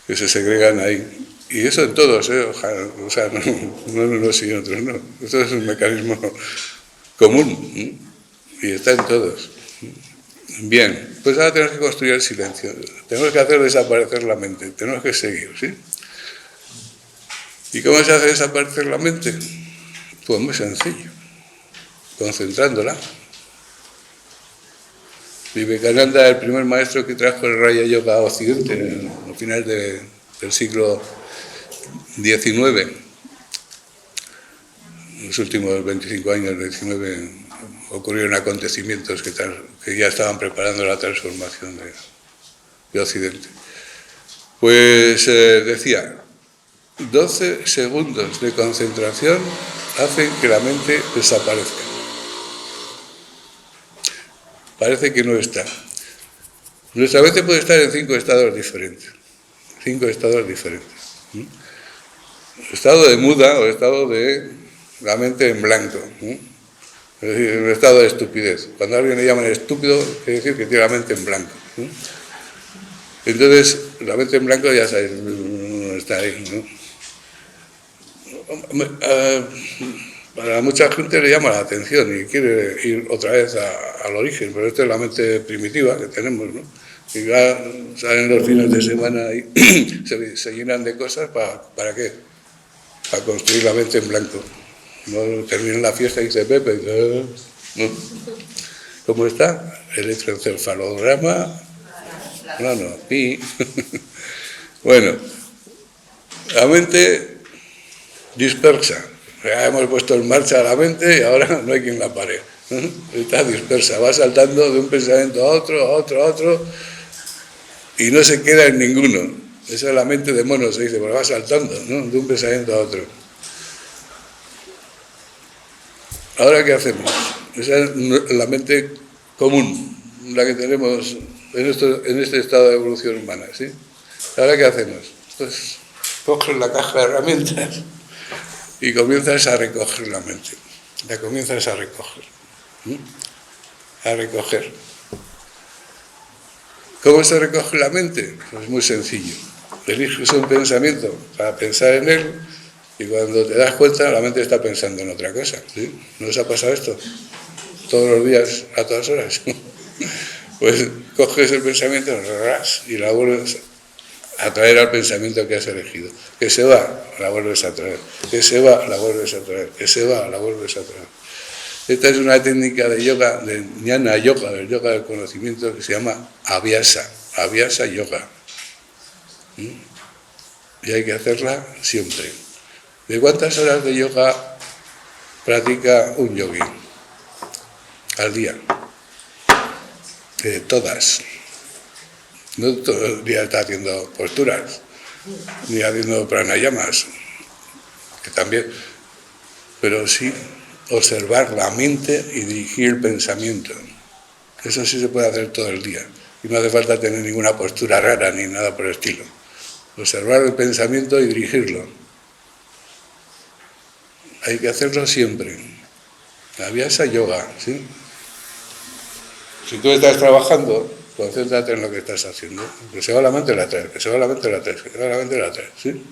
que se segregan ahí. Y eso en todos, o sea, no en unos y en otros, no. Esto es un mecanismo común y está en todos. Bien, pues ahora tenemos que construir el silencio. Tenemos que hacer desaparecer la mente. Tenemos que seguir, ¿sí? ¿Y cómo se hace desaparecer la mente? Pues muy sencillo. Concentrándola. Vivekananda, el primer maestro que trajo el Raya Yoga a Occidente, al final del siglo XIX, en los últimos 25 años, 19, ocurrieron acontecimientos que ya estaban preparando la transformación de Occidente. Pues decía, 12 segundos de concentración hacen que la mente desaparezca. Parece que no está. Nuestra mente puede estar en 5 estados diferentes. 5 estados diferentes. Estado de muda o estado de la mente en blanco. Es decir, un estado de estupidez. Cuando a alguien le llaman estúpido, quiere decir que tiene la mente en blanco. Entonces, la mente en blanco ya sabéis, está ahí, ¿no? Para mucha gente le llama la atención y quiere ir otra vez al origen, pero esta es la mente primitiva que tenemos, ¿no? Y ya salen los fines de semana y se llenan de cosas, ¿para qué? Para construir la mente en blanco. No termina la fiesta y dice Pepe, ¿no? ¿Cómo está? Electroencefalograma. No, pi. Bueno, la mente dispersa. Ya hemos puesto en marcha la mente y ahora no hay quien la pare. Está dispersa, va saltando de un pensamiento a otro, y no se queda en ninguno. Esa es la mente de mono, se dice, porque va saltando, ¿no? De un pensamiento a otro. Ahora, ¿qué hacemos? Esa es la mente común, la que tenemos en este estado de evolución humana, ¿sí? Ahora, ¿qué hacemos? Pues coges la caja de herramientas y comienzas a recoger la mente. La comienzas a recoger. A recoger. ¿Cómo se recoge la mente? Pues muy sencillo. Eliges un pensamiento para pensar en él y cuando te das cuenta la mente está pensando en otra cosa. ¿Sí? ¿No os ha pasado esto? Todos los días, a todas horas. Pues coges el pensamiento y la vuelves a traer al pensamiento que has elegido. Que se va, la vuelves a traer. Que se va, la vuelves a traer. Que se va, la vuelves a traer. Esta es una técnica de yoga, de jnana yoga, del yoga del conocimiento, que se llama abhyasa yoga. Y hay que hacerla siempre. ¿De cuántas horas de yoga practica un yogui al día? Todas. No todo el día está haciendo posturas, ni haciendo pranayamas, que también, pero sí observar la mente y dirigir el pensamiento. Eso sí se puede hacer todo el día. Y no hace falta tener ninguna postura rara ni nada por el estilo. Observar el pensamiento y dirigirlo. Hay que hacerlo siempre. Abhyasa yoga, ¿sí? Si tú estás trabajando, concéntrate en lo que estás haciendo. Que se va la mente, la traes. Que se va la mente, la traes. Que se va la mente, la traes. ¿Sí?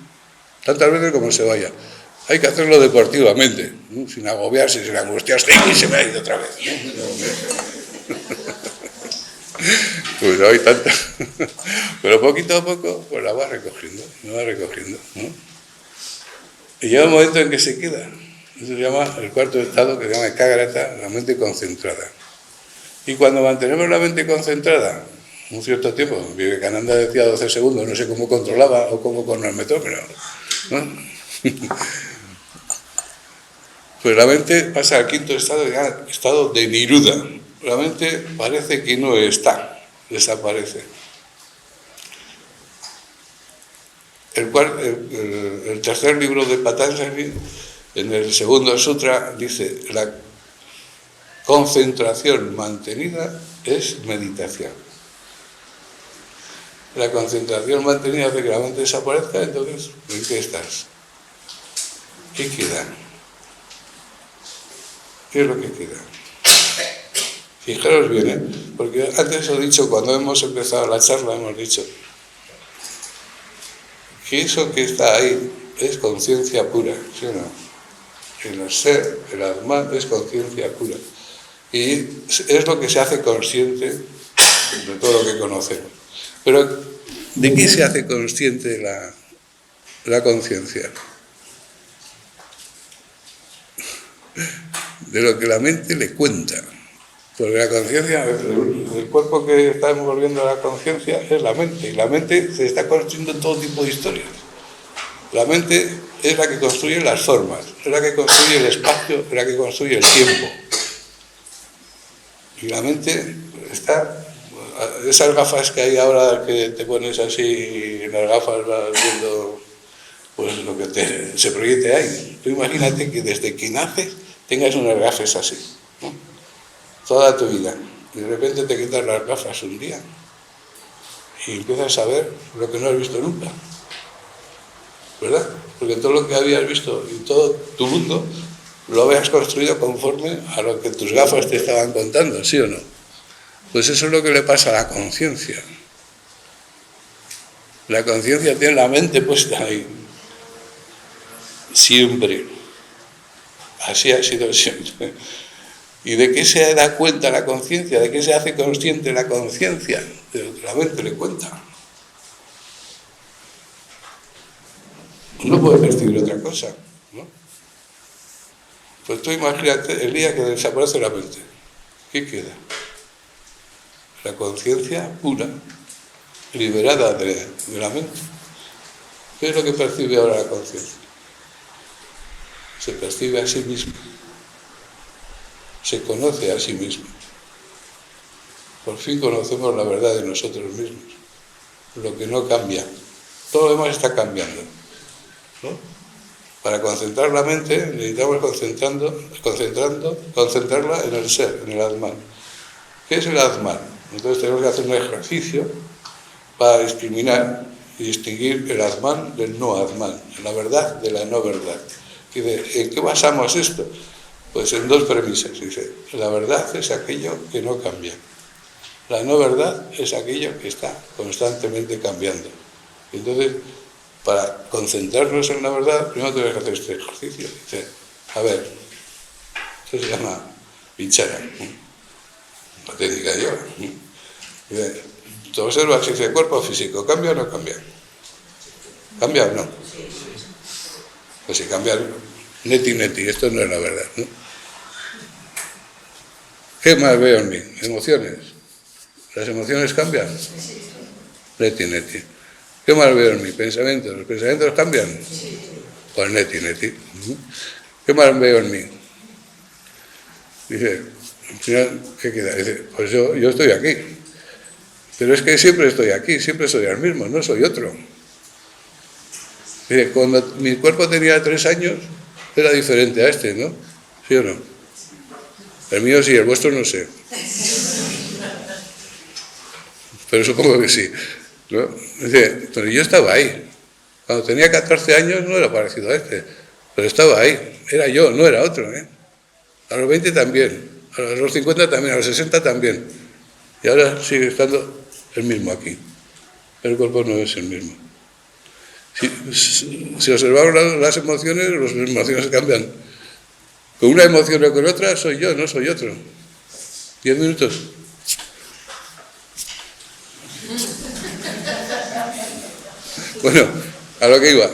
Tantas veces como se vaya. Hay que hacerlo deportivamente, ¿no? Sin agobiarse, sin angustiarse. ¡Y se me ha ido otra vez! Pues no hay tanta. Pero poquito a poco, pues la vas recogiendo, ¿no? Y llega un momento en que se queda. Eso se llama el cuarto estado, que se llama Ekagrata, la mente concentrada. Y cuando mantenemos la mente concentrada un cierto tiempo, Vivekananda decía 12 segundos, no sé cómo controlaba o cómo cronometró, pero ¿no? Pues la mente pasa al quinto estado, estado de niruda. La mente parece que no está, desaparece. El tercer libro de Patanjali, en el segundo sutra, dice: la concentración mantenida es meditación. La concentración mantenida hace que la mente desaparezca, entonces, ¿en qué estás? ¿Qué queda? ¿Qué es lo que queda? Fijaros bien, porque antes he dicho, cuando hemos empezado la charla, hemos dicho que eso que está ahí es conciencia pura, ¿sí o no? El ser, el Atman, es conciencia pura. Y es lo que se hace consciente de todo lo que conocemos. Pero, ¿de qué se hace consciente la conciencia? De lo que la mente le cuenta. Porque la conciencia, el cuerpo que está envolviendo la conciencia es la mente. Y la mente se está construyendo todo tipo de historias. La mente es la que construye las formas, es la que construye el espacio, es la que construye el tiempo. Y la mente está esas gafas que hay ahora que te pones así y en las gafas vas viendo pues lo que se proyecte ahí. Tú imagínate que desde que naces tengas unas gafas así, ¿no? Toda tu vida. Y de repente te quitas las gafas un día y empiezas a ver lo que no has visto nunca, ¿verdad? Porque todo lo que habías visto y todo tu mundo lo habías construido conforme a lo que tus gafas te estaban contando, ¿sí o no? Pues eso es lo que le pasa a la conciencia. La conciencia tiene la mente puesta ahí. Siempre. Así ha sido siempre. ¿Y de qué se da cuenta la conciencia? ¿De qué se hace consciente la conciencia? De lo que la mente le cuenta. No puede percibir otra cosa, ¿no? Pues tú imagínate el día que desaparece la mente. ¿Qué queda? La conciencia pura, liberada de la mente. ¿Qué es lo que percibe ahora la conciencia? Se percibe a sí misma. Se conoce a sí mismo. Por fin conocemos la verdad de nosotros mismos, lo que no cambia. Todo lo demás está cambiando, ¿no? Para concentrar la mente necesitamos concentrarla en el ser, en el Atman. ¿Qué es el Atman? Entonces tenemos que hacer un ejercicio para discriminar y distinguir el Atman del no Atman, la verdad de la no verdad. ¿Y en qué basamos esto? Pues en dos premisas. Dice, la verdad es aquello que no cambia. La no verdad es aquello que está constantemente cambiando. Y entonces, para concentrarnos en la verdad, primero tenemos que hacer este ejercicio. Dice, a ver, esto se llama vichara, la técnica de yoga. Dice, tú observas si dice cuerpo físico, ¿cambia o no cambia? ¿Cambia o no? Pues si cambia, neti, esto no es la verdad, ¿no? ¿Qué más veo en mí? Emociones. ¿Las emociones cambian? Neti. ¿Qué más veo en mí? Pensamientos. ¿Los pensamientos cambian? Pues neti. ¿Qué más veo en mí? Dice, al final, ¿qué queda? Dice, pues yo estoy aquí. Pero es que siempre estoy aquí, siempre soy el mismo, no soy otro. Dice, cuando mi cuerpo tenía 3 años, era diferente a este, ¿no? ¿Sí o no? El mío sí, el vuestro no sé. Pero supongo que sí, ¿no? Dice, pero yo estaba ahí. Cuando tenía 14 años no era parecido a este, pero estaba ahí. Era yo, no era otro, ¿eh? A los 20 también, a los 50 también, a los 60 también. Y ahora sigue estando el mismo aquí. El cuerpo no es el mismo. Si observamos las emociones cambian. Con una emoción o con otra soy yo, no soy otro. 10 minutos. Bueno, a lo que iba.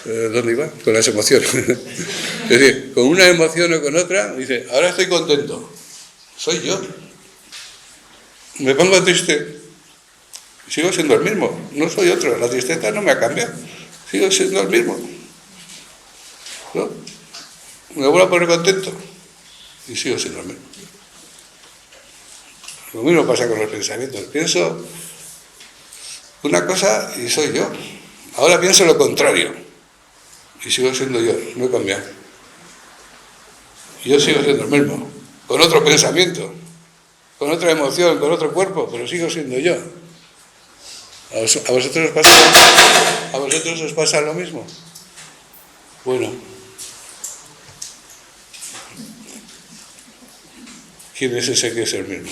¿Dónde iba? Con las emociones. Es decir, con una emoción o con otra, dice, ahora estoy contento. Soy yo. Me pongo triste. Sigo siendo el mismo. No soy otro. La tristeza no me ha cambiado. Sigo siendo el mismo. ¿No? Me vuelvo a poner contento. Y sigo siendo el mismo. Lo mismo pasa con los pensamientos. Pienso una cosa y soy yo. Ahora pienso lo contrario. Y sigo siendo yo. No he cambiado. Y yo sigo siendo el mismo. Con otro pensamiento. Con otra emoción, con otro cuerpo. Pero sigo siendo yo. ¿A vosotros os pasa lo mismo? Bueno. ¿Quién es ese que es el mismo?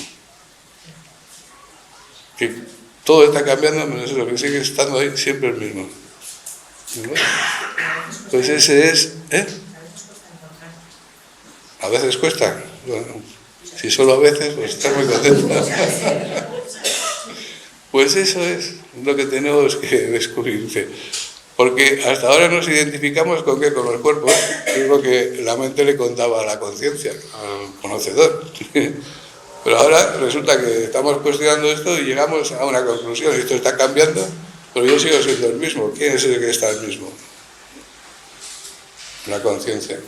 Que todo está cambiando, menos eso, que sigue estando ahí siempre el mismo. ¿No? Pues ese es... A veces cuesta. Bueno, si solo a veces, pues estás muy contento. Pues eso es lo que tenemos que descubrir. Porque hasta ahora nos identificamos con qué, con los cuerpos, que es lo que la mente le contaba a la conciencia, al conocedor. Pero ahora resulta que estamos cuestionando esto y llegamos a una conclusión. Esto está cambiando, pero yo sigo siendo el mismo. ¿Quién es el que está el mismo? La conciencia.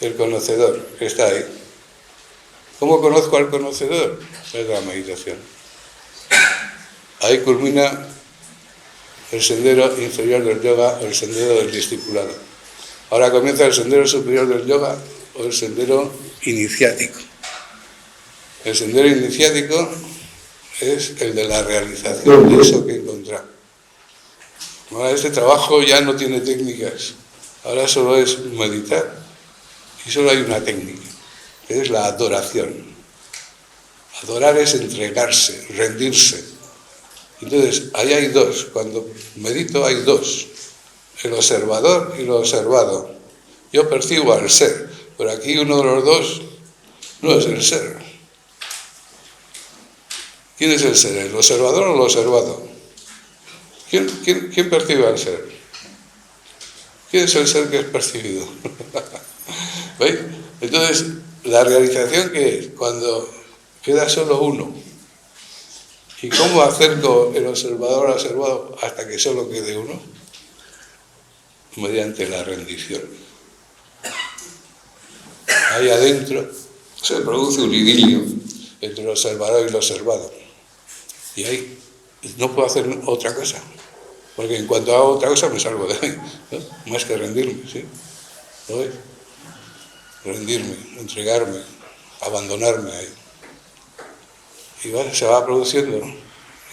el conocedor, que está ahí. ¿Cómo conozco al conocedor? Es la meditación. Ahí culmina el sendero inferior del yoga, el sendero del discipulado. Ahora comienza el sendero superior del yoga o el sendero iniciático. El sendero iniciático es el de la realización de eso que he encontrado. Ahora este trabajo ya no tiene técnicas, ahora solo es meditar y solo hay una técnica, que es la adoración. Adorar es entregarse, rendirse. Entonces, ahí hay dos, cuando medito hay dos, el observador y lo observado. Yo percibo al ser, pero aquí uno de los dos no es el ser. ¿Quién es el ser? ¿El observador o el observado? ¿Quién percibe al ser? ¿Quién es el ser que es percibido? ¿Veis? Entonces, la realización que es cuando queda solo uno. ¿Y cómo acerco el observador al observado hasta que solo quede uno? Mediante la rendición. Ahí adentro se produce un idilio entre el observador y el observado. Y ahí no puedo hacer otra cosa, porque en cuanto hago otra cosa me salgo de ahí, ¿no? Más que rendirme, ¿sí? ¿Lo veis? Rendirme, entregarme, abandonarme ahí. Y bueno, se va produciendo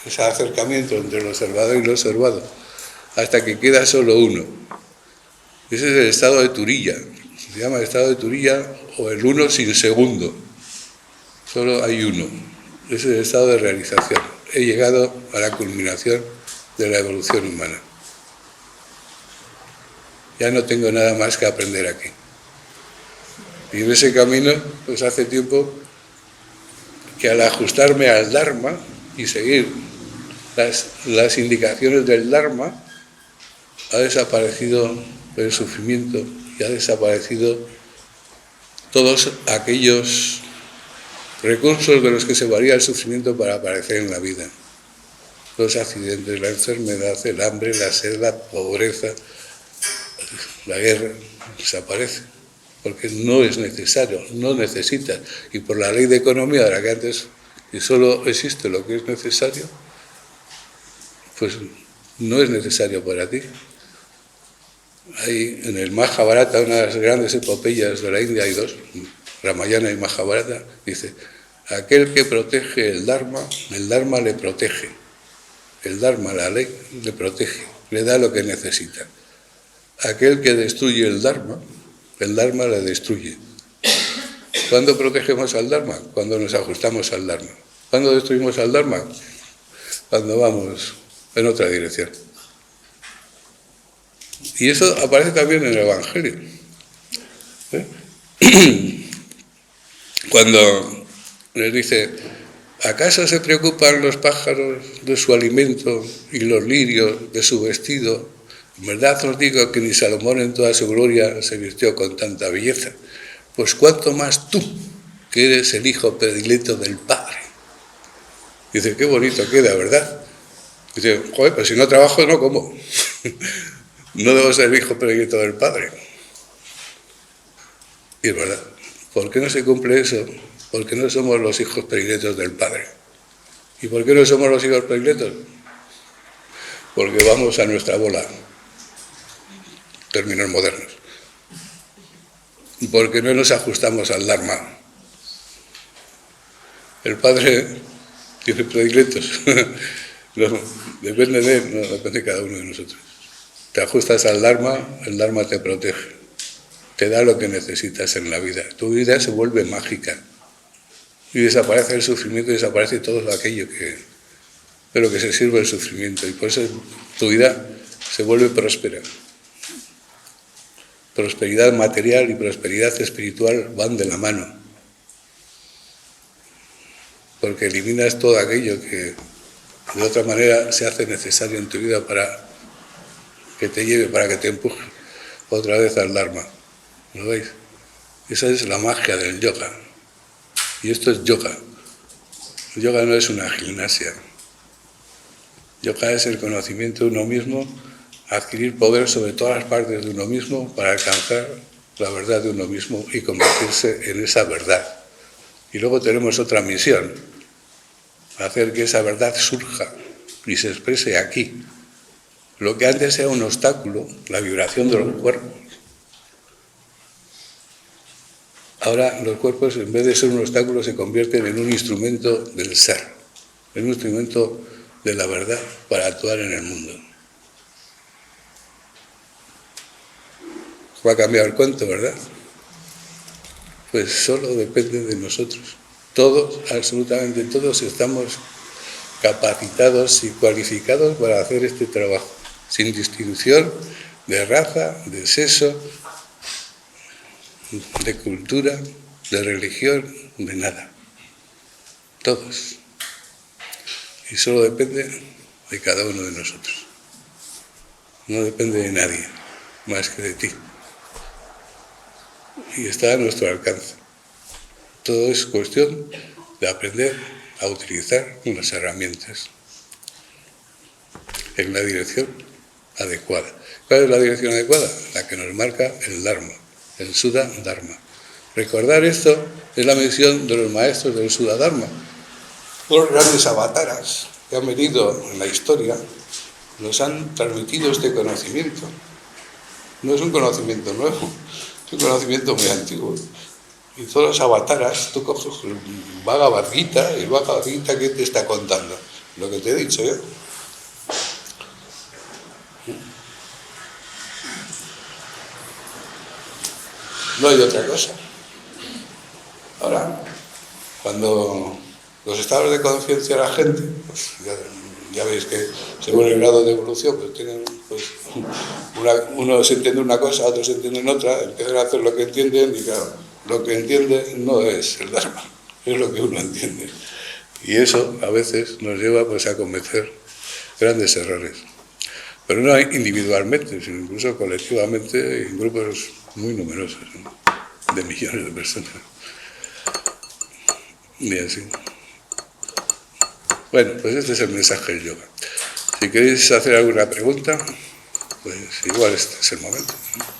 ese acercamiento entre el observador y el observado, hasta que queda solo uno. Ese es el estado de Turiya, se llama el estado de Turiya o el uno sin segundo. Solo hay uno. Ese es el estado de realización. He llegado a la culminación de la evolución humana. Ya no tengo nada más que aprender aquí. Y en ese camino, pues hace tiempo que al ajustarme al Dharma y seguir las indicaciones del Dharma, ha desaparecido el sufrimiento y ha desaparecido todos aquellos recursos de los que se valía el sufrimiento para aparecer en la vida. Los accidentes, la enfermedad, el hambre, la sed, la pobreza, la guerra, desaparece. Porque no es necesario, no necesitas. Y por la ley de economía de la que antes, que solo existe lo que es necesario, pues no es necesario para ti. Hay en el Mahabharata, una de las grandes epopeyas de la India, hay dos, Ramayana y Mahabharata, dice: aquel que protege el Dharma le protege. El Dharma, la ley, le protege, le da lo que necesita. Aquel que destruye el Dharma le destruye. ¿Cuándo protegemos al Dharma? Cuando nos ajustamos al Dharma. ¿Cuándo destruimos al Dharma? Cuando vamos en otra dirección. Y eso aparece también en el Evangelio. Cuando les dice: ¿acaso se preocupan los pájaros de su alimento y los lirios de su vestido? En verdad os digo que ni Salomón en toda su gloria se vistió con tanta belleza. Pues cuánto más tú, que eres el hijo predilecto del Padre. Dice: qué bonito queda, ¿verdad? Dice: joder, pues si no trabajo no como. No debo ser el hijo predilecto del Padre. Y es verdad. ¿Por qué no se cumple eso? Porque no somos los hijos predilectos del Padre. ¿Y por qué no somos los hijos predilectos? Porque vamos a nuestra bola. Términos modernos. Y porque no nos ajustamos al Dharma. El Padre tiene predilectos. No, depende de él, no depende de cada uno de nosotros. Te ajustas al Dharma, el Dharma te protege, te da lo que necesitas en la vida. Tu vida se vuelve mágica y desaparece el sufrimiento y desaparece todo aquello de lo que se sirve el sufrimiento. Y por eso tu vida se vuelve próspera. Prosperidad material y prosperidad espiritual van de la mano, porque eliminas todo aquello que de otra manera se hace necesario en tu vida para que te lleve, para que te empuje otra vez al Dharma. ¿Lo veis? Esa es la magia del yoga. Y esto es yoga. El yoga no es una gimnasia. Yoga es el conocimiento de uno mismo, adquirir poder sobre todas las partes de uno mismo para alcanzar la verdad de uno mismo y convertirse en esa verdad. Y luego tenemos otra misión, hacer que esa verdad surja y se exprese aquí. Lo que antes era un obstáculo, la vibración de los cuerpos. Ahora los cuerpos, en vez de ser un obstáculo, se convierten en un instrumento del ser, en un instrumento de la verdad para actuar en el mundo. Va a cambiar el cuento, ¿verdad? Pues solo depende de nosotros. Todos, absolutamente todos, estamos capacitados y cualificados para hacer este trabajo, sin distinción de raza, de sexo, de cultura, de religión, de nada. Todos. Y solo depende de cada uno de nosotros. No depende de nadie, más que de ti. Y está a nuestro alcance. Todo es cuestión de aprender a utilizar unas herramientas en la dirección adecuada. ¿Cuál es la dirección adecuada? La que nos marca el Dharma, el Sudha Dharma. Recordar esto es la misión de los maestros del Sudha Dharma. Los grandes avataras que han venido en la historia nos han transmitido este conocimiento. No es un conocimiento nuevo, es un conocimiento muy antiguo. Y todos los avataras, tú coges el Bhagavad Gita, y el Bhagavad Gita, ¿qué te está contando? Lo que te he dicho yo. No hay otra cosa. Ahora, cuando los estados de conciencia de la gente, pues ya veis que según el grado de evolución, pues tienen, pues, uno se entiende una cosa, otros se entienden otra, empiezan a hacer lo que entienden y claro, lo que entiende no es el Dharma, es lo que uno entiende. Y eso a veces nos lleva pues a cometer grandes errores. Pero no individualmente, sino incluso colectivamente en grupos muy numerosos, ¿no? De millones de personas. Y así. Bueno, pues este es el mensaje del yoga. Si queréis hacer alguna pregunta, pues igual este es el momento, ¿no?